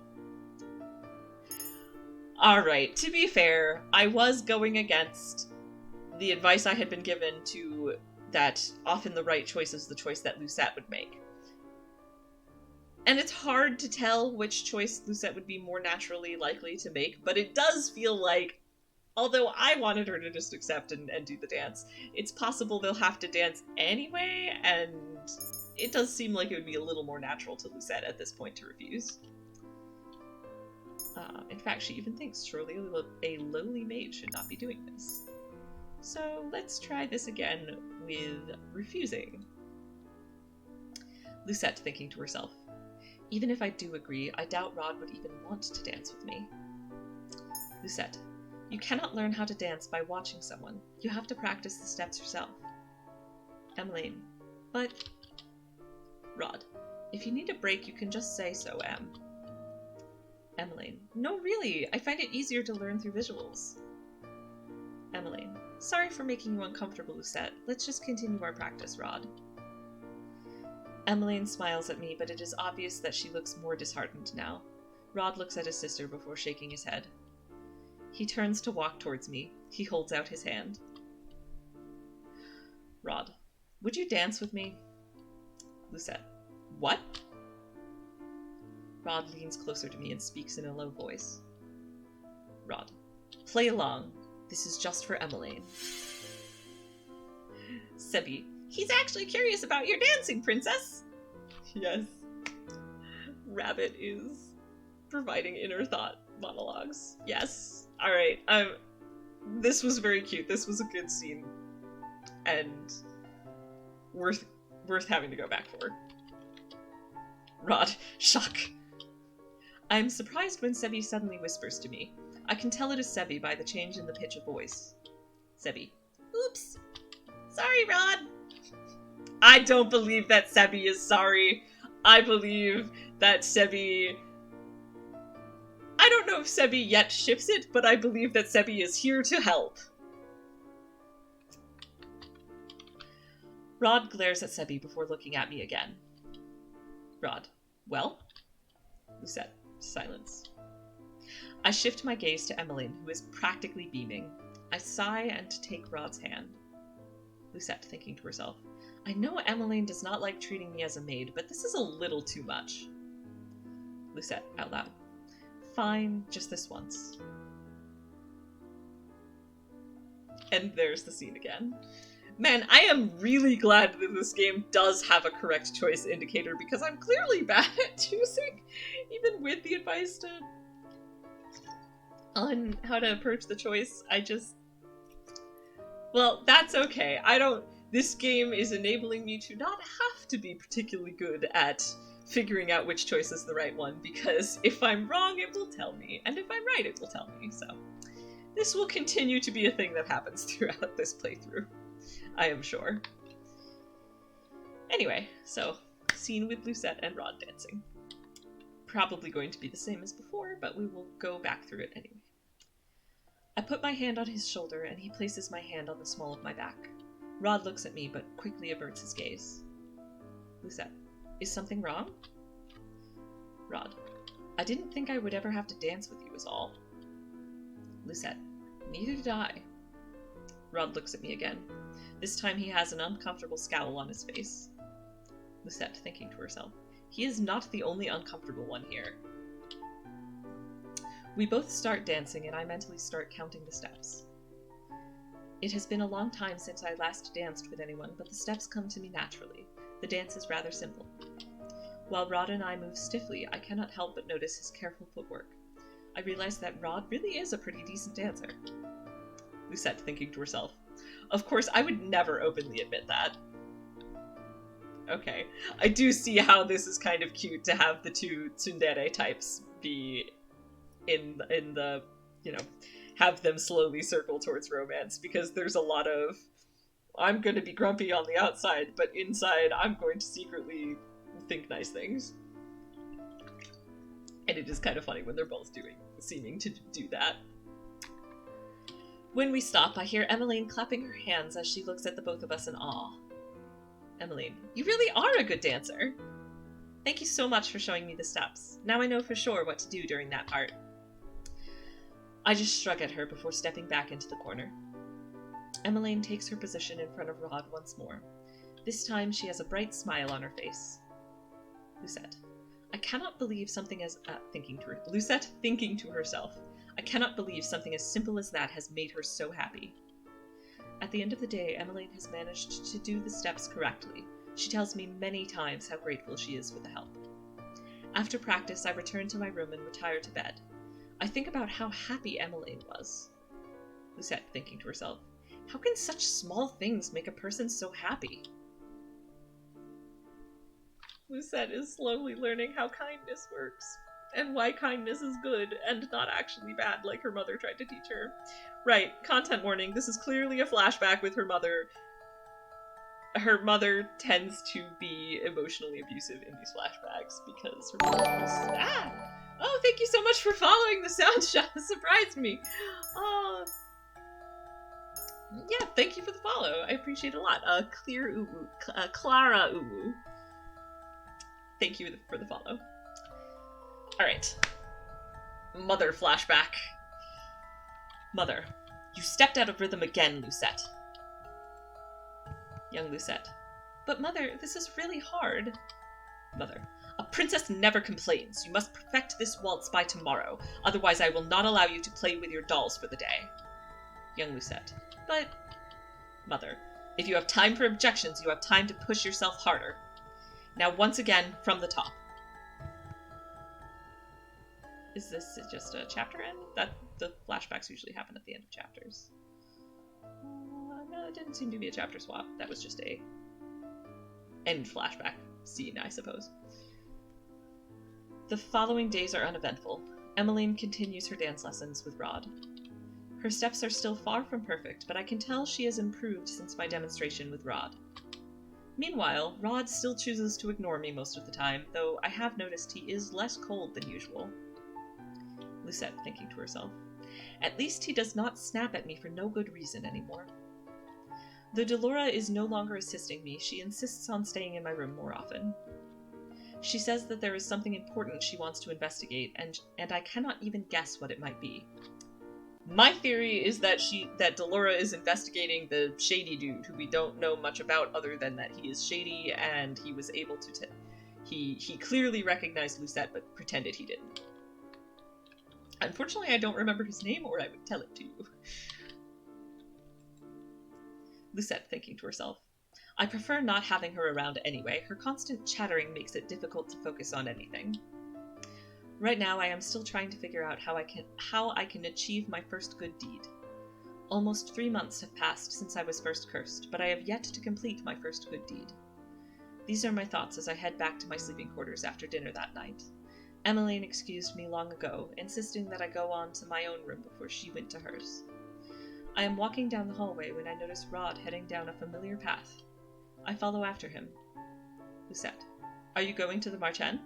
Alright, to be fair, I was going against the advice I had been given to that often the right choice is the choice that Lucette would make. And it's hard to tell which choice Lucette would be more naturally likely to make, but it does feel like, although I wanted her to just accept and do the dance, it's possible they'll have to dance anyway, and it does seem like it would be a little more natural to Lucette at this point to refuse. In fact, she even thinks surely a lowly maid should not be doing this. So let's try this again with refusing. Lucette thinking to herself, even if I do agree, I doubt Rod would even want to dance with me. Lucette, you cannot learn how to dance by watching someone. You have to practice the steps yourself. Emmeline, but... Rod, if you need a break, you can just say so, Em. Emmeline, no, really, I find it easier to learn through visuals. Emmeline, sorry for making you uncomfortable, Lucette. Let's just continue our practice, Rod. Emmeline smiles at me, but it is obvious that she looks more disheartened now. Rod looks at his sister before shaking his head. He turns to walk towards me. He holds out his hand. Rod, would you dance with me? Lucette, what? Rod leans closer to me and speaks in a low voice. Rod, play along. This is just for Emmeline. Sebi, he's actually curious about your dancing, princess. Yes. Rabbit is providing inner thought monologues. Yes. Alright, this was very cute. This was a good scene. And worth having to go back for. Rod, shock. I'm surprised when Sebi suddenly whispers to me. I can tell it is Sebi by the change in the pitch of voice. Sebi, oops. Sorry, Rod. I don't believe that Sebi is sorry. I believe that Sebi... I don't know if Sebi yet ships it, but I believe that Sebi is here to help. Rod glares at Sebi before looking at me again. Rod, well? Lucette, silence. I shift my gaze to Emmeline, who is practically beaming. I sigh and take Rod's hand. Lucette, thinking to herself, I know Emmeline does not like treating me as a maid, but this is a little too much. Lucette, out loud. Fine, just this once. And there's the scene again. Man, I am really glad that this game does have a correct choice indicator, because I'm clearly bad at choosing, even with the advice on how to approach the choice. Well, that's okay. This game is enabling me to not have to be particularly good at figuring out which choice is the right one, because if I'm wrong, it will tell me, and if I'm right, it will tell me, so. This will continue to be a thing that happens throughout this playthrough, I am sure. Anyway, so, scene with Lucette and Rod dancing. Probably going to be the same as before, but we will go back through it anyway. I put my hand on his shoulder, and he places my hand on the small of my back. Rod looks at me, but quickly averts his gaze. Lucette, is something wrong? Rod, I didn't think I would ever have to dance with you is all. Lucette, neither did I. Rod looks at me again. This time he has an uncomfortable scowl on his face. Lucette, thinking to herself, he is not the only uncomfortable one here. We both start dancing, and I mentally start counting the steps. It has been a long time since I last danced with anyone, but the steps come to me naturally. The dance is rather simple. While Rod and I move stiffly, I cannot help but notice his careful footwork. I realized that Rod really is a pretty decent dancer. Lucette, thinking to herself. Of course, I would never openly admit that. Okay. I do see how this is kind of cute to have the two tsundere types be in the, you know, have them slowly circle towards romance, because there's a lot of, I'm going to be grumpy on the outside, but inside I'm going to secretly think nice things. And it is kind of funny when they're both seeming to do that. When we stop, I hear Emmeline clapping her hands as she looks at the both of us in awe. Emmeline, you really are a good dancer. Thank you so much for showing me the steps. Now I know for sure what to do during that part. I just shrug at her before stepping back into the corner. Emmeline takes her position in front of Rod once more. This time she has a bright smile on her face. Lucette, I cannot believe something as... Lucette, thinking to herself. I cannot believe something as simple as that has made her so happy. At the end of the day, Emmeline has managed to do the steps correctly. She tells me many times how grateful she is for the help. After practice, I return to my room and retire to bed. I think about how happy Emmeline was. Lucette, thinking to herself, how can such small things make a person so happy? Lucette is slowly learning how kindness works, and why kindness is good and not actually bad like her mother tried to teach her. Right, content warning, this is clearly a flashback with her mother. Her mother tends to be emotionally abusive in these flashbacks because her mother was... Oh, thank you so much for following the sound shot. It surprised me. Yeah, thank you for the follow. I appreciate it a lot. Clara Uwu. Thank you for the follow. Alright. Mother flashback. Mother, you stepped out of rhythm again, Lucette. Young Lucette. But Mother, this is really hard. Mother. A princess never complains. You must perfect this waltz by tomorrow. Otherwise I will not allow you to play with your dolls for the day. Young Lucette. But... Mother. If you have time for objections, you have time to push yourself harder. Now once again, from the top. Is this just a chapter end? The flashbacks usually happen at the end of chapters. No, it didn't seem to be a chapter swap. That was just a end flashback scene, I suppose. The following days are uneventful. Emmeline continues her dance lessons with Rod. Her steps are still far from perfect, but I can tell she has improved since my demonstration with Rod. Meanwhile, Rod still chooses to ignore me most of the time, though I have noticed he is less cold than usual. Lucette, thinking to herself. At least he does not snap at me for no good reason anymore. Though Delora is no longer assisting me, she insists on staying in my room more often. She says that there is something important she wants to investigate, and I cannot even guess what it might be. My theory is that Delora is investigating the shady dude, who we don't know much about other than that he is shady, and he was able to he clearly recognized Lucette, but pretended he didn't. Unfortunately, I don't remember his name, or I would tell it to you. Lucette, thinking to herself. I prefer not having her around anyway. Her constant chattering makes it difficult to focus on anything. Right now, I am still trying to figure out how I can achieve my first good deed. Almost 3 months have passed since I was first cursed, but I have yet to complete my first good deed. These are my thoughts as I head back to my sleeping quarters after dinner that night. Emmeline excused me long ago, insisting that I go on to my own room before she went to hers. I am walking down the hallway when I notice Rod heading down a familiar path. I follow after him. Lucette. Are you going to the Marchen?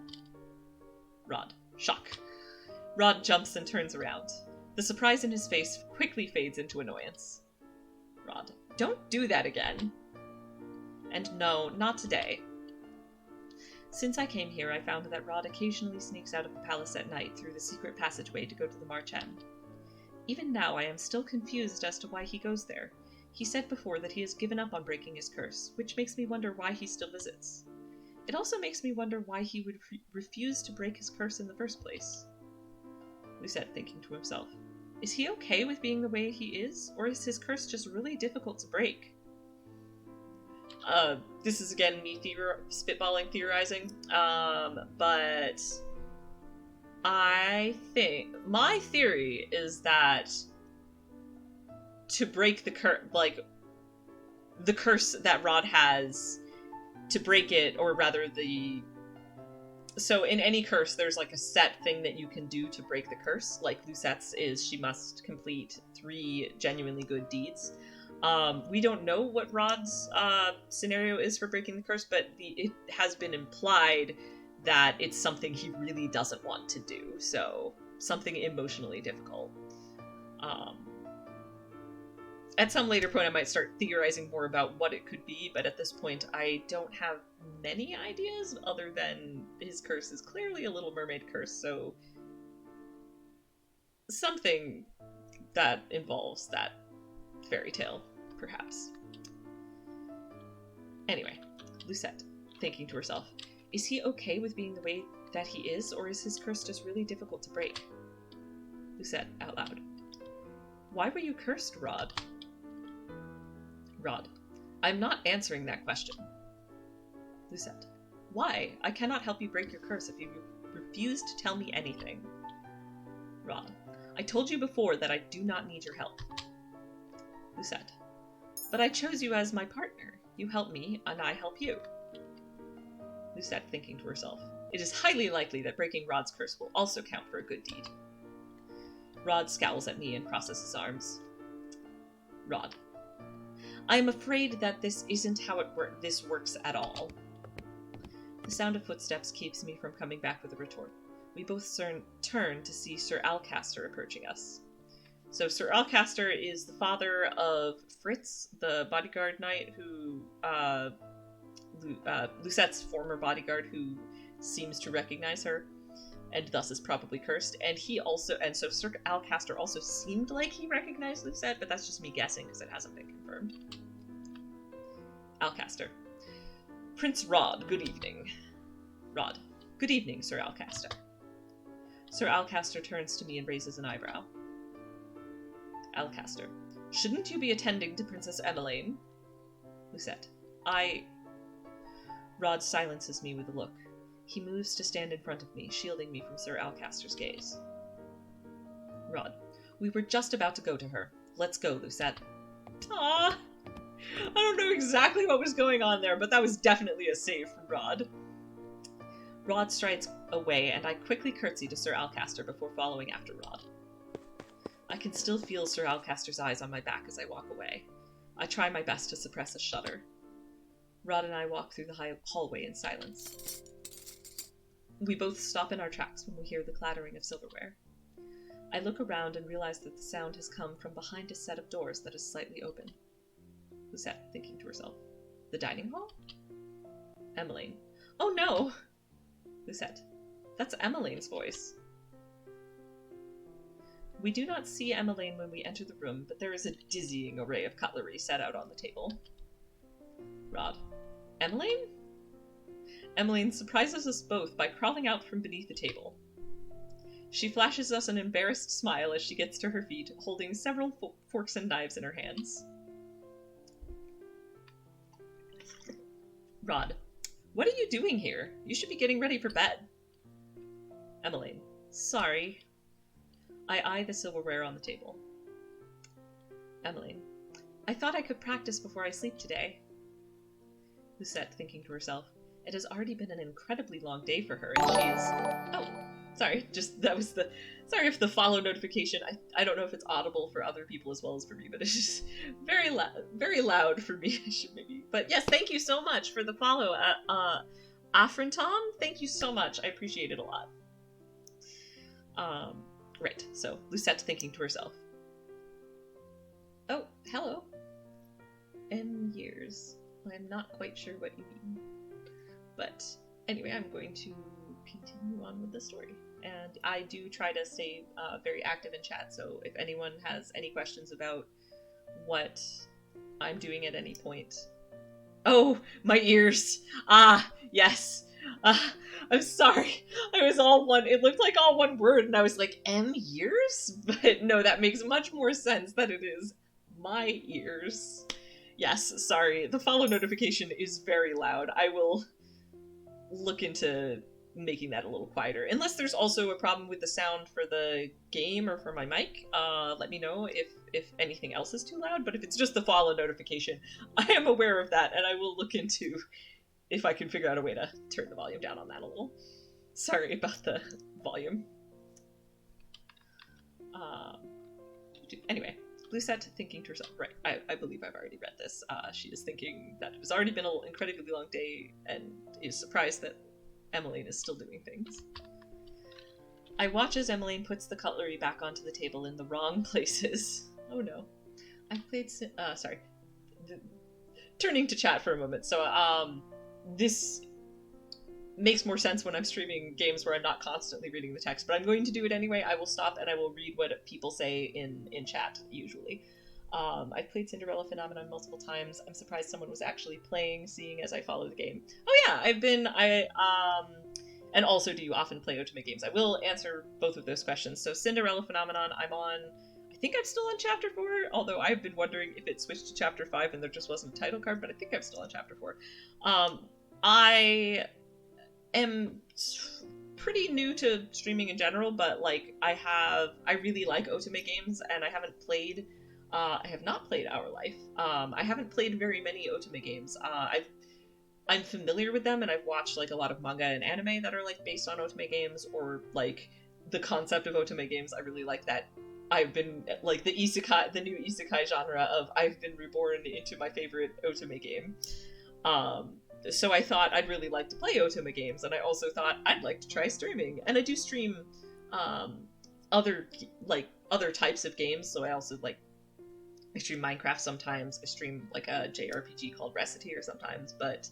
Rod. Shock. Rod jumps and turns around. The surprise in his face quickly fades into annoyance. Rod. Don't do that again. And no, not today. Since I came here, I found that Rod occasionally sneaks out of the palace at night through the secret passageway to go to the Marchen. Even now, I am still confused as to why he goes there. He said before that he has given up on breaking his curse, which makes me wonder why he still visits. It also makes me wonder why he would refuse to break his curse in the first place. Lucette, thinking to himself. Is he okay with being the way he is, or is his curse just really difficult to break? This is again me spitballing, theorizing, but I think my theory is that to break the the curse that Rod has, to break it, or rather so in any curse there's like a set thing that you can do to break the curse. Like Lucette's is she must complete 3 genuinely good deeds. We don't know what Rod's scenario is for breaking the curse, but it has been implied that it's something he really doesn't want to do, so something emotionally difficult. At some later point I might start theorizing more about what it could be, but at this point I don't have many ideas other than his curse is clearly a Little Mermaid curse, so something that involves that fairy tale, perhaps. Anyway, Lucette, thinking to herself, is he okay with being the way that he is, or is his curse just really difficult to break? Lucette, out loud, why were you cursed, Rod? Rod, I'm not answering that question. Lucette, why? I cannot help you break your curse if you refuse to tell me anything. Rod, I told you before that I do not need your help. Lucette, but I chose you as my partner. You help me, and I help you. Lucette, thinking to herself, it is highly likely that breaking Rod's curse will also count for a good deed. Rod scowls at me and crosses his arms. Rod, I am afraid that this isn't how this works at all. The sound of footsteps keeps me from coming back with a retort. We both turn to see Sir Alcaster approaching us. So Sir Alcaster is the father of Fritz, the bodyguard knight who, Lucette's former bodyguard, who seems to recognize her, and thus is probably cursed. And so Sir Alcaster also seemed like he recognized Lucette, but that's just me guessing because it hasn't been confirmed. Alcaster. Prince Rod, good evening. Rod. Good evening, Sir Alcaster. Sir Alcaster turns to me and raises an eyebrow. Alcaster. Shouldn't you be attending to Princess Emmeline? Lucette. Rod silences me with a look. He moves to stand in front of me, shielding me from Sir Alcaster's gaze. Rod. We were just about to go to her. Let's go, Lucette. Ah, I don't know exactly what was going on there, but that was definitely a save from Rod. Rod strides away, and I quickly curtsy to Sir Alcaster before following after Rod. I can still feel Sir Alcaster's eyes on my back as I walk away. I try my best to suppress a shudder. Rod and I walk through the hallway in silence. We both stop in our tracks when we hear the clattering of silverware. I look around and realize that the sound has come from behind a set of doors that is slightly open. Lucette, thinking to herself, the dining hall? Emmeline. Oh no! Lucette. That's Emmeline's voice. We do not see Emmeline when we enter the room, but there is a dizzying array of cutlery set out on the table. Rod. Emmeline? Emmeline surprises us both by crawling out from beneath the table. She flashes us an embarrassed smile as she gets to her feet, holding several forks and knives in her hands. Rod. What are you doing here? You should be getting ready for bed. Emmeline. Sorry. I eye the silverware on the table. Emmeline. I thought I could practice before I sleep today. Lucette, thinking to herself, it has already been an incredibly long day for her, and she is... Oh, sorry, sorry if the follow notification, I don't know if it's audible for other people as well as for me, but it's just very loud for me. I should maybe... But yes, thank you so much for the follow, Afrintom. Thank you so much. I appreciate it a lot. Right, so Lucette thinking to herself. Oh, hello. M years. I'm not quite sure what you mean. But anyway, I'm going to continue on with the story. And I do try to stay very active in chat, so if anyone has any questions about what I'm doing at any point... Oh, my ears! Ah, yes! I'm sorry. I was all one... It looked like all one word, and I was like, years? But no, that makes much more sense that it is my ears. Yes, sorry. The follow notification is very loud. I will look into making that a little quieter. Unless there's also a problem with the sound for the game or for my mic, let me know if anything else is too loud. But if it's just the follow notification, I am aware of that, and I will look into if I can figure out a way to turn the volume down on that a little. Sorry about the volume. Anyway, Lucette thinking to herself, right, I believe I've already read this. She is thinking that it has already been an incredibly long day and is surprised that Emmeline is still doing things. I watch as Emmeline puts the cutlery back onto the table in the wrong places. Oh no. I played, sorry. Turning to chat for a moment. So, this makes more sense when I'm streaming games where I'm not constantly reading the text, but I'm going to do it anyway. I will stop and I will read what people say in chat, usually. I've played Cinderella Phenomenon multiple times. I'm surprised someone was actually playing, seeing as I follow the game. Oh yeah, and also, do you often play Otome games? I will answer both of those questions. So Cinderella Phenomenon, I think I'm still on Chapter 4, although I've been wondering if it switched to Chapter 5 and there just wasn't a title card, but I think I'm still on Chapter 4. I am pretty new to streaming in general, but like I really like Otome games, and I have not played Our Life. I haven't played very many Otome games. I'm familiar with them, and I've watched like a lot of manga and anime that are like based on Otome games, or like the concept of Otome games. I really like that. I've been like the new isekai genre of I've been reborn into my favorite Otome game. So I thought I'd really like to play Otome games, and I also thought I'd like to try streaming. And I do stream other types of games, so I stream Minecraft sometimes. I stream like a JRPG called Recitator sometimes, but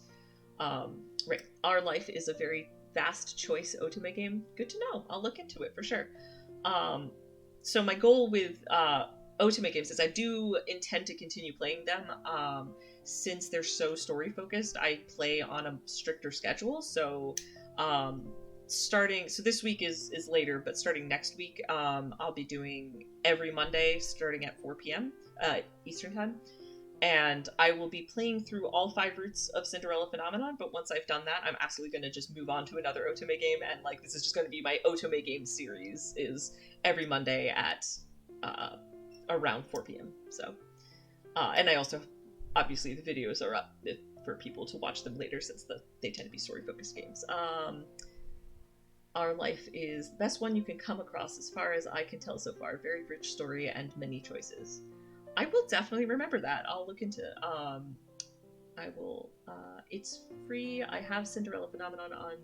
right, Our Life is a very vast choice Otome game. Good to know. I'll look into it for sure. So my goal with Otome games is I do intend to continue playing them. Since they're so story focused, I play on a stricter schedule. So so this week is later, but starting next week, I'll be doing every Monday starting at 4 p.m. Eastern time. And I will be playing through all 5 routes of Cinderella Phenomenon, but once I've done that, I'm absolutely going to just move on to another Otome game, and like this is just going to be my Otome game series, is every Monday at around 4 p.m. So, and I also, obviously the videos are up for people to watch them later, since they tend to be story-focused games. Our Life is the best one you can come across as far as I can tell so far. Very rich story and many choices. I will definitely remember that. I'll look into it. I will, it's free. I have Cinderella Phenomenon on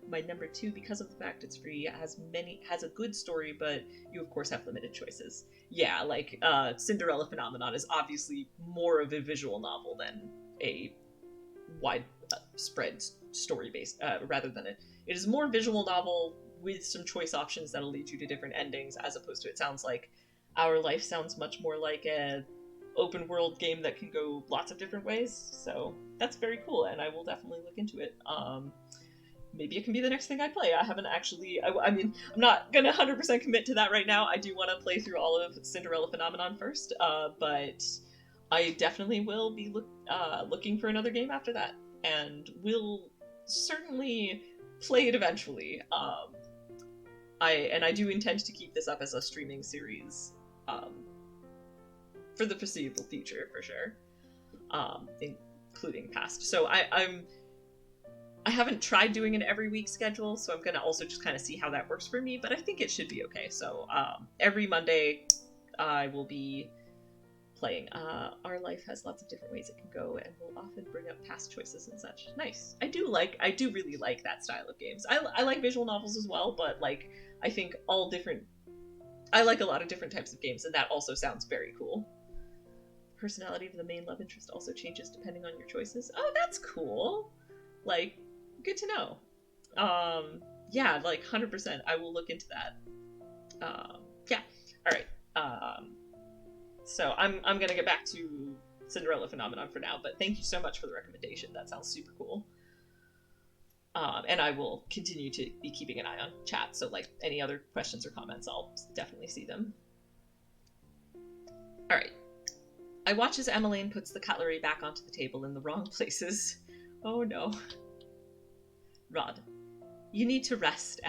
my number 2 because of the fact it's free. It has a good story, but you of course have limited choices. Yeah, like, Cinderella Phenomenon is obviously more of a visual novel than a wide spread story-based, rather than it is more visual novel with some choice options that'll lead you to different endings, as opposed to, it sounds like, Our Life sounds much more like a open world game that can go lots of different ways. So that's very cool, and I will definitely look into it. Maybe it can be the next thing I play. I haven't actually, I mean, I'm not gonna 100% commit to that right now. I do want to play through all of Cinderella Phenomenon first, but I definitely will be looking for another game after that, and will certainly play it eventually. I do intend to keep this up as a streaming series for the foreseeable future, for sure, including past. So I haven't tried doing an every week schedule, so I'm gonna also just kind of see how that works for me, but I think it should be okay. So every Monday I will be playing. Our Life has lots of different ways it can go, and will often bring up past choices and such. Nice. I do really like that style of games. I like visual novels as well, but like, I think I like a lot of different types of games, and that also sounds very cool. Personality of the main love interest also changes depending on your choices. Oh, that's cool. Like, good to know. Yeah, like 100%. I will look into that. Yeah. All right. So I'm gonna get back to Cinderella Phenomenon for now, but thank you so much for the recommendation. That sounds super cool. And I will continue to be keeping an eye on chat, so like any other questions or comments, I'll definitely see them. All right. I watch as Emmeline puts the cutlery back onto the table in the wrong places. Oh no. Rod. You need to rest,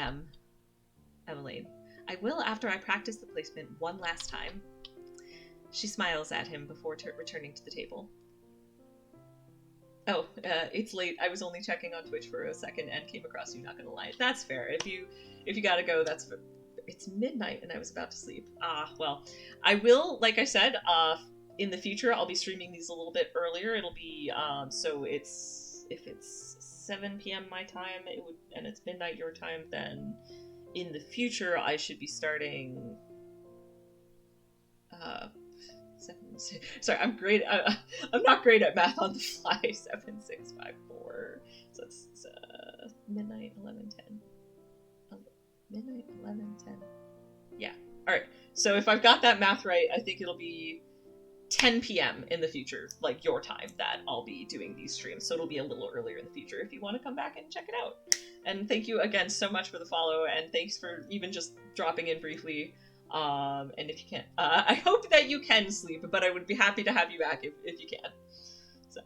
Emmeline. I will after I practice the placement one last time. She smiles at him before returning to the table. Oh, it's late. I was only checking on Twitch for a second and came across you, not gonna lie. That's fair. If you gotta go, that's... It's midnight and I was about to sleep. Well, I will, like I said, in the future, I'll be streaming these a little bit earlier. It'll be, so it's... If it's 7 p.m. my time, and it's midnight your time, then in the future, I should be starting... Sorry, I'm not great at math on the fly. 7, 6, 5, 4. So it's midnight, 11, 10. Midnight, 11, 10. Yeah. Alright. So if I've got that math right, I think it'll be 10 p.m. in the future, like your time, that I'll be doing these streams. So it'll be a little earlier in the future if you want to come back and check it out. And thank you again so much for the follow, and thanks for even just dropping in briefly. And if you can't, I hope that you can sleep, but I would be happy to have you back if you can. So,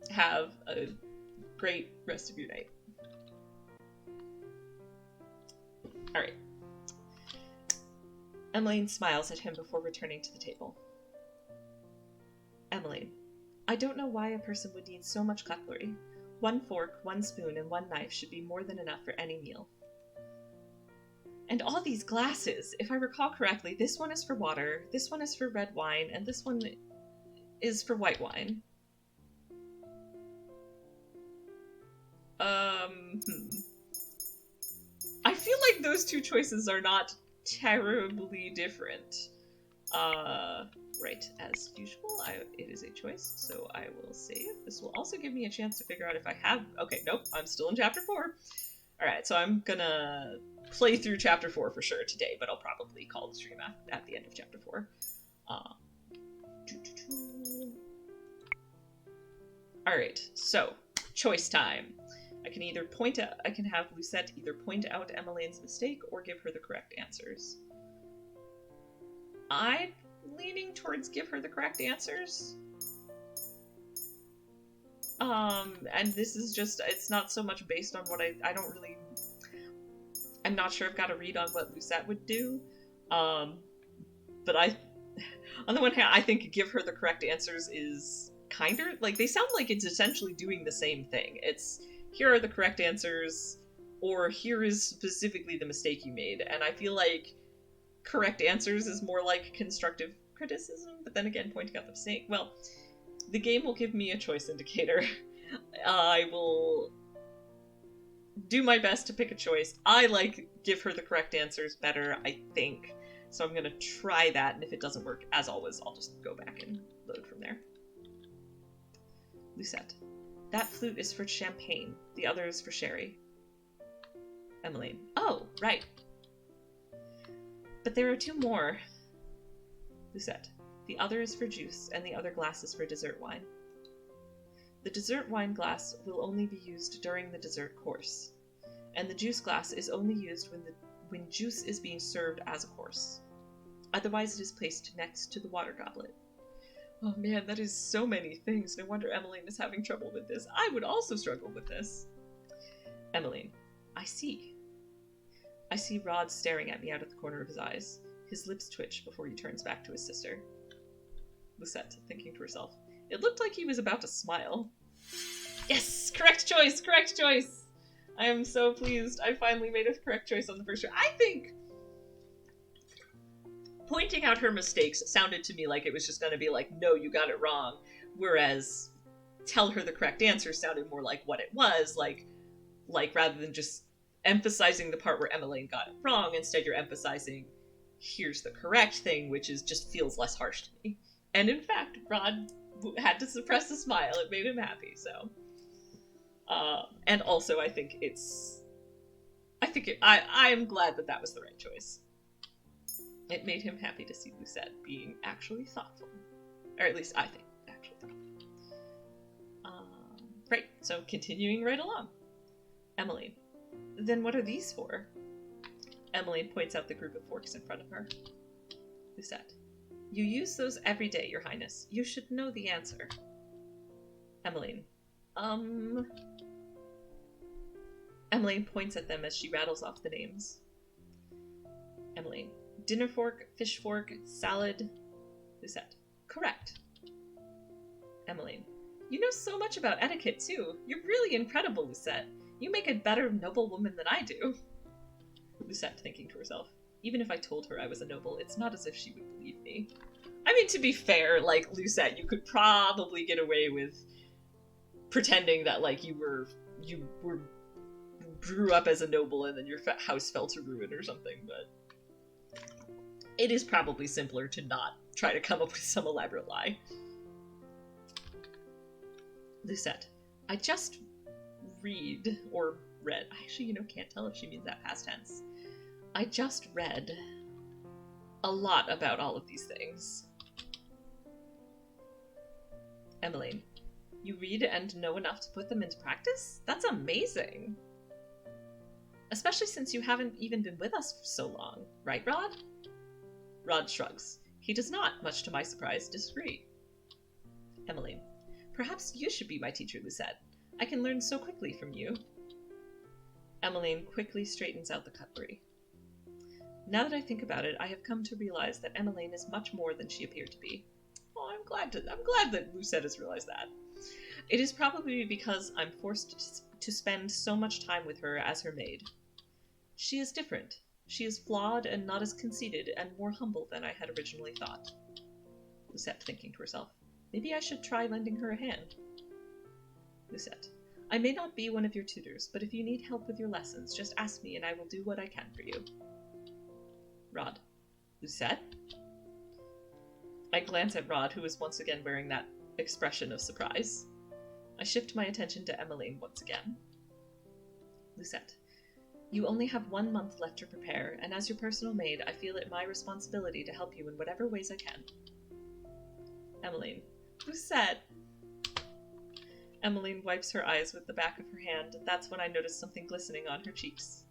have a great rest of your night. Alright. Emmeline smiles at him before returning to the table. Emmeline, I don't know why a person would need so much cutlery. 1 fork, 1 spoon, and 1 knife should be more than enough for any meal. And all these glasses, if I recall correctly, this one is for water, this one is for red wine, and this one is for white wine. I feel like those two choices are not terribly different. Right, as usual, it is a choice, so I will save. This will also give me a chance to figure out if I have... Okay, nope, I'm still in Chapter 4. Alright, so I'm gonna play through Chapter 4 for sure today, but I'll probably call the stream at the end of Chapter 4. Alright, so, choice time. I can have Lucette either point out Emmeline's mistake or give her the correct answers. I'm leaning towards give her the correct answers. And this is just, it's not so much based on what I don't really, I'm not sure I've got a read on what Lucette would do. But on the one hand, I think give her the correct answers is kinder, like, they sound like it's essentially doing the same thing. It's, here are the correct answers, or here is specifically the mistake you made, and I feel like correct answers is more like constructive criticism, but then again, pointing out the mistake, well, the game will give me a choice indicator. I will do my best to pick a choice. I like give her the correct answers better, I think, so I'm gonna try that, and if it doesn't work, as always, I'll just go back and load from there. Lucette. That flute is for champagne. The other is for sherry. Emmeline. Oh, right. But there are 2 more. Lucette. The other is for juice, and the other glass is for dessert wine. The dessert wine glass will only be used during the dessert course, and the juice glass is only used when juice is being served as a course. Otherwise it is placed next to the water goblet. Oh man, that is so many things. No wonder Emmeline is having trouble with this. I would also struggle with this. Emmeline. I see. I see Rod staring at me out of the corner of his eyes. His lips twitch before he turns back to his sister. Lucette, thinking to herself. It looked like he was about to smile. Yes! Correct choice! Correct choice! I am so pleased. I finally made a correct choice on the first try. I think pointing out her mistakes sounded to me like it was just going to be like, no, you got it wrong. Whereas tell her the correct answer sounded more like what it was, like rather than just emphasizing the part where Emmeline got it wrong, instead you're emphasizing here's the correct thing, which is just feels less harsh to me. And in fact, Rod had to suppress a smile. It made him happy, so. And also I am glad that that was the right choice. It made him happy to see Lucette being actually thoughtful. Or at least I think, actually thoughtful. Right, so continuing right along. Emmeline. Then what are these for? Emmeline points out the group of forks in front of her. Lucette. You use those every day, Your Highness. You should know the answer. Emmeline. Emmeline points at them as she rattles off the names. Emmeline. Dinner fork, fish fork, salad. Lucette. Correct. Emmeline. You know so much about etiquette, too. You're really incredible, Lucette. You make a better noble woman than I do. Lucette, thinking to herself. Even if I told her I was a noble, it's not as if she would believe me. I mean, to be fair, like, Lucette, you could probably get away with pretending that, like, you grew up as a noble and then your house fell to ruin or something, but it is probably simpler to not try to come up with some elaborate lie. Lucette. I just read, or read. I actually, can't tell if she means that past tense. I just read a lot about all of these things. Emmeline. You read and know enough to put them into practice? That's amazing! Especially since you haven't even been with us for so long, right, Rod? Rod shrugs. He does not, much to my surprise, disagree. Emmeline. Perhaps you should be my teacher, Lucette. I can learn so quickly from you. Emmeline quickly straightens out the cutlery. Now that I think about it, I have come to realize that Emmeline is much more than she appeared to be. Oh, I'm glad that Lucette has realized that. It is probably because I'm forced to spend so much time with her as her maid. She is different. She is flawed and not as conceited and more humble than I had originally thought. Lucette, thinking to herself. Maybe I should try lending her a hand. Lucette. I may not be one of your tutors, but if you need help with your lessons, just ask me and I will do what I can for you. Rod. Lucette? I glance at Rod, who is once again wearing that expression of surprise. I shift my attention to Emmeline once again. Lucette. You only have 1 month left to prepare, and as your personal maid, I feel it my responsibility to help you in whatever ways I can. Emmeline. Lucette. Emmeline wipes her eyes with the back of her hand, and that's when I notice something glistening on her cheeks.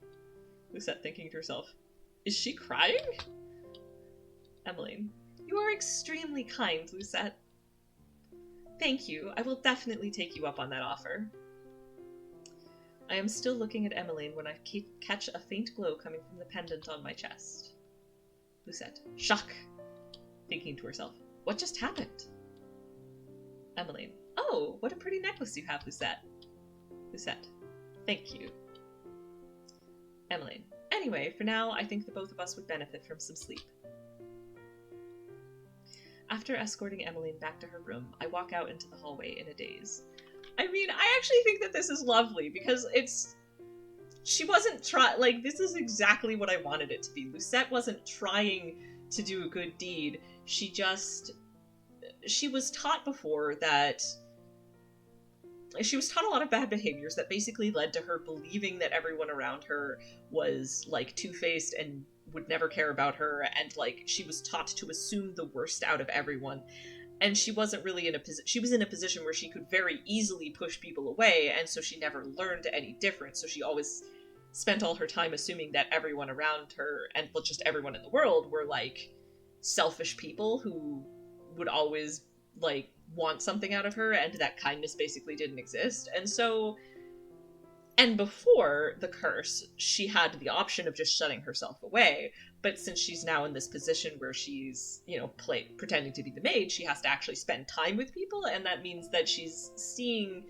Lucette, thinking to herself. Is she crying? Emmeline. You are extremely kind, Lucette. Thank you. I will definitely take you up on that offer. I am still looking at Emmeline when I catch a faint glow coming from the pendant on my chest. Lucette. Shock! Thinking to herself. What just happened? Emmeline. Oh, what a pretty necklace you have, Lucette. Lucette. Thank you. Emmeline. Anyway, for now, I think the both of us would benefit from some sleep. After escorting Emmeline back to her room, I walk out into the hallway in a daze. I mean, I actually think that this is lovely, because she wasn't this is exactly what I wanted it to be. Lucette wasn't trying to do a good deed. She was taught before that she was taught a lot of bad behaviors that basically led to her believing that everyone around her was, like, two-faced and would never care about her, and, like, she was taught to assume the worst out of everyone. And she wasn't really she was in a position where she could very easily push people away, and so she never learned any different. So she always spent all her time assuming that everyone around her, and just everyone in the world, were, like, selfish people who would always, like, want something out of her, and that kindness basically didn't exist. And before the curse, she had the option of just shutting herself away, but since she's now in this position where she's, pretending to be the maid, she has to actually spend time with people, and that means that she's seeing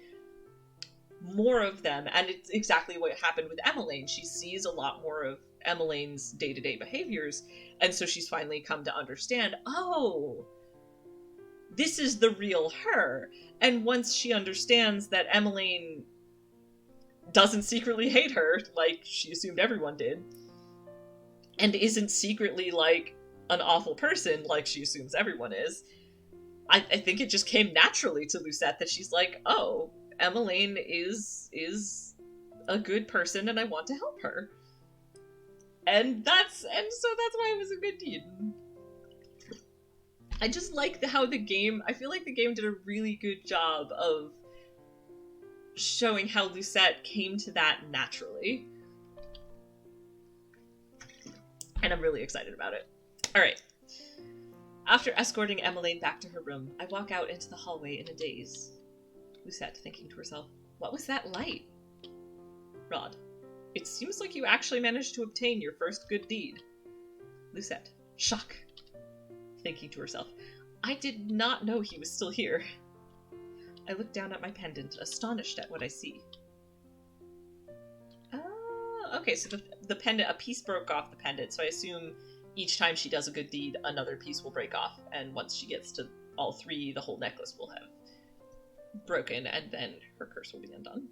more of them, and it's exactly what happened with Emmeline. She sees a lot more of Emmeline's day-to-day behaviors, and so she's finally come to understand, oh, this is the real her. And once she understands that Emmeline doesn't secretly hate her, like she assumed everyone did, and isn't secretly, like, an awful person, like she assumes everyone is, I think it just came naturally to Lucette that she's like, oh, Emmeline is a good person and I want to help her. And so that's why it was a good deed. I just like I feel like the game did a really good job of showing how Lucette came to that naturally. And I'm really excited about it. Alright. After escorting Emmeline back to her room, I walk out into the hallway in a daze. Lucette, thinking to herself, what was that light? Rod. It seems like you actually managed to obtain your first good deed. Lucette, shock, thinking to herself, I did not know he was still here. I look down at my pendant, astonished at what I see. Okay, so the pendant, a piece broke off the pendant, so I assume each time she does a good deed, another piece will break off, and once she gets to all three, the whole necklace will have broken, and then her curse will be undone.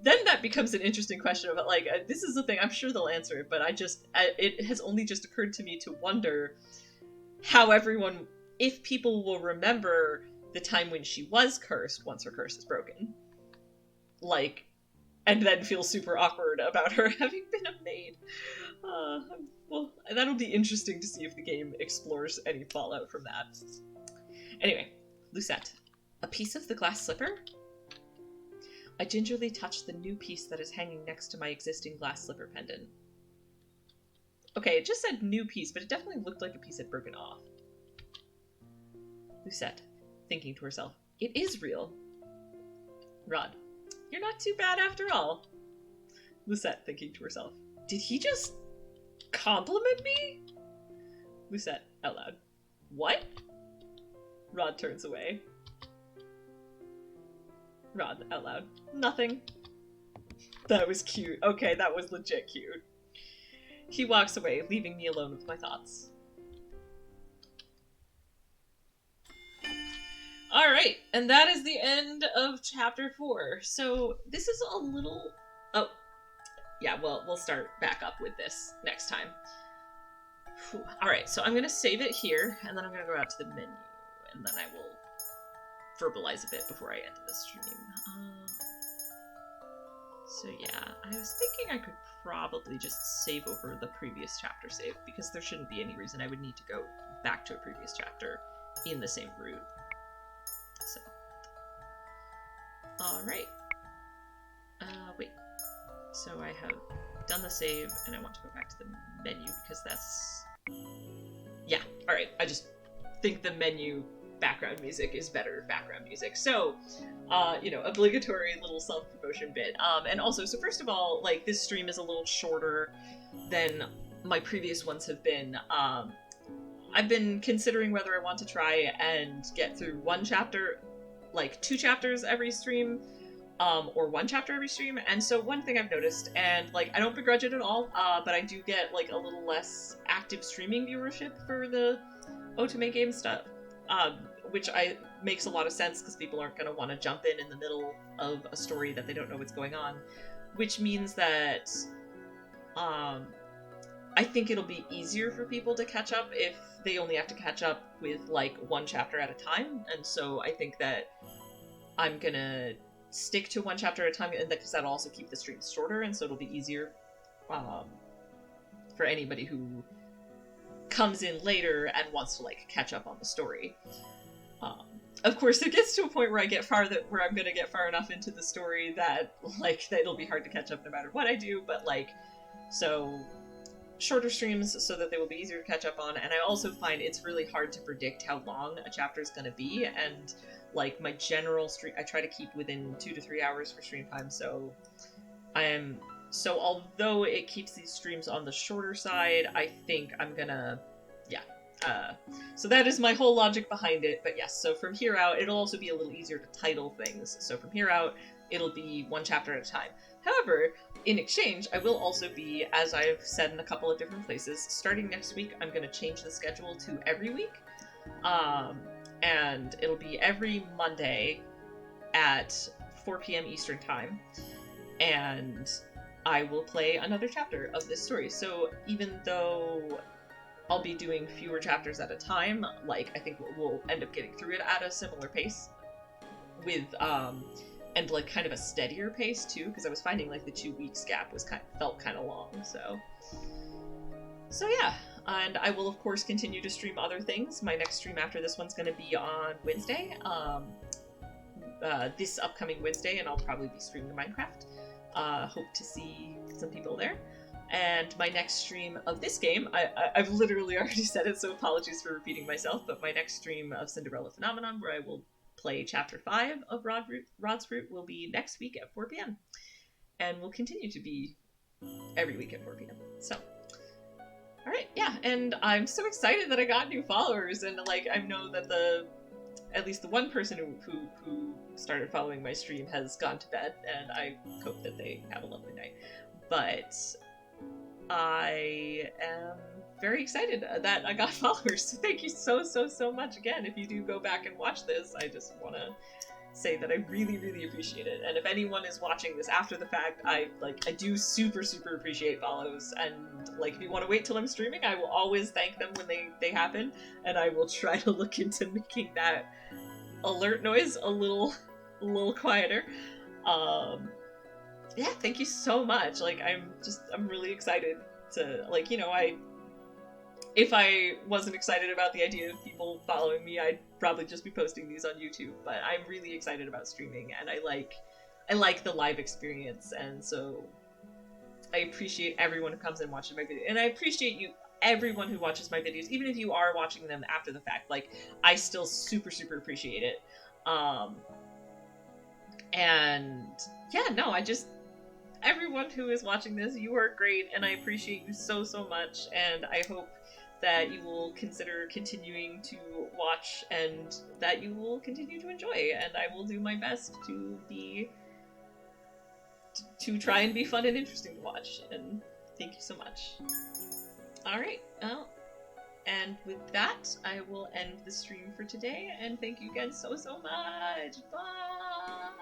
Then that becomes an interesting question about, like, this is the thing, I'm sure they'll answer it, but it has only just occurred to me to wonder how if people will remember the time when she was cursed once her curse is broken. Like, and then feel super awkward about her having been a maid. Well, that'll be interesting to see if the game explores any fallout from that. Anyway, Lucette. A piece of the glass slipper? I gingerly touch the new piece that is hanging next to my existing glass slipper pendant. Okay, it just said new piece, but it definitely looked like a piece had broken off. Lucette, thinking to herself, it is real. Rod, you're not too bad after all. Lucette, thinking to herself, did he just compliment me? Lucette, out loud, what? Rod turns away. Rod, out loud, nothing. That was cute. Okay, that was legit cute. He walks away, leaving me alone with my thoughts. Alright, and that is the end of chapter 4. So, this is a little... Oh, yeah, well, we'll start back up with this next time. Alright, so I'm going to save it here, and then I'm going to go out to the menu, and then I will verbalize a bit before I end the stream. So yeah, I was thinking I could probably just save over the previous chapter save, because there shouldn't be any reason I would need to go back to a previous chapter in the same route. So. Alright. Wait. So I have done the save, and I want to go back to the menu, because that's... Yeah, alright. I just think the menu background music is better background music. So, obligatory little self-promotion bit. And also, so first of all, like, this stream is a little shorter than my previous ones have been. I've been considering whether I want to try and get through one chapter, like 2 chapters every stream, or 1 chapter every stream. And so one thing I've noticed, and like, I don't begrudge it at all, but I do get like a little less active streaming viewership for the Otome game stuff. Which makes a lot of sense, because people aren't going to want to jump in the middle of a story that they don't know what's going on. Which means that I think it'll be easier for people to catch up if they only have to catch up with like 1 chapter at a time. And so I think that I'm going to stick to 1 chapter at a time, and because that'll also keep the streams shorter, and so it'll be easier for anybody who comes in later and wants to like catch up on the story. Of course, it gets to a point where I'm going to get far enough into the story that like that it'll be hard to catch up no matter what I do. But like, so shorter streams so that they will be easier to catch up on. And I also find it's really hard to predict how long a chapter is going to be. And like my general stream, I try to keep within 2 to 3 hours for stream time. So although it keeps these streams on the shorter side, I think I'm gonna, so that is my whole logic behind it. But yes, so from here out, it'll also be a little easier to title things. So from here out, it'll be 1 chapter at a time. However, in exchange, I will also be, as I've said in a couple of different places, starting next week, I'm gonna change the schedule to every week. And it'll be every Monday at 4 p.m. Eastern Time. And I will play another chapter of this story. So even though I'll be doing fewer chapters at a time, like, I think we'll end up getting through it at a similar pace with, and like kind of a steadier pace too, because I was finding like the 2 weeks gap felt kind of long. So yeah, and I will of course continue to stream other things. My next stream after this one's going to be on Wednesday, this upcoming Wednesday, and I'll probably be streaming Minecraft. Hope to see some people there. And my next stream of this game, I've literally already said it, so apologies for repeating myself, but my next stream of Cinderella Phenomenon, where I will play Chapter 5 of Rod's Route, will be next week at 4 p.m. And will continue to be every week at 4 p.m. So, all right, yeah, and I'm so excited that I got new followers, and like I know that at least the one person who started following my stream has gone to bed, and I hope that they have a lovely night. But I am very excited that I got followers. So thank you so much again. If you do go back and watch this, I just want to say that I really appreciate it. And if anyone is watching this after the fact, I do super appreciate follows. And like, if you want to wait till I'm streaming, I will always thank them when they happen, and I will try to look into making that alert noise a little quieter. Yeah, thank you so much. Like, I'm really excited to, like, you know, if I wasn't excited about the idea of people following me, I'd probably just be posting these on YouTube, but I'm really excited about streaming, and I like the live experience, and so I appreciate everyone who comes and watches my video, and I appreciate everyone who watches my videos, even if you are watching them after the fact. Like, I still super appreciate it. And yeah, no, everyone who is watching this, you are great, and I appreciate you so much, and I hope that you will consider continuing to watch, and that you will continue to enjoy, and I will do my best to try and be fun and interesting to watch, and thank you so much. Alright, well, and with that, I will end the stream for today, and thank you again so much. Bye!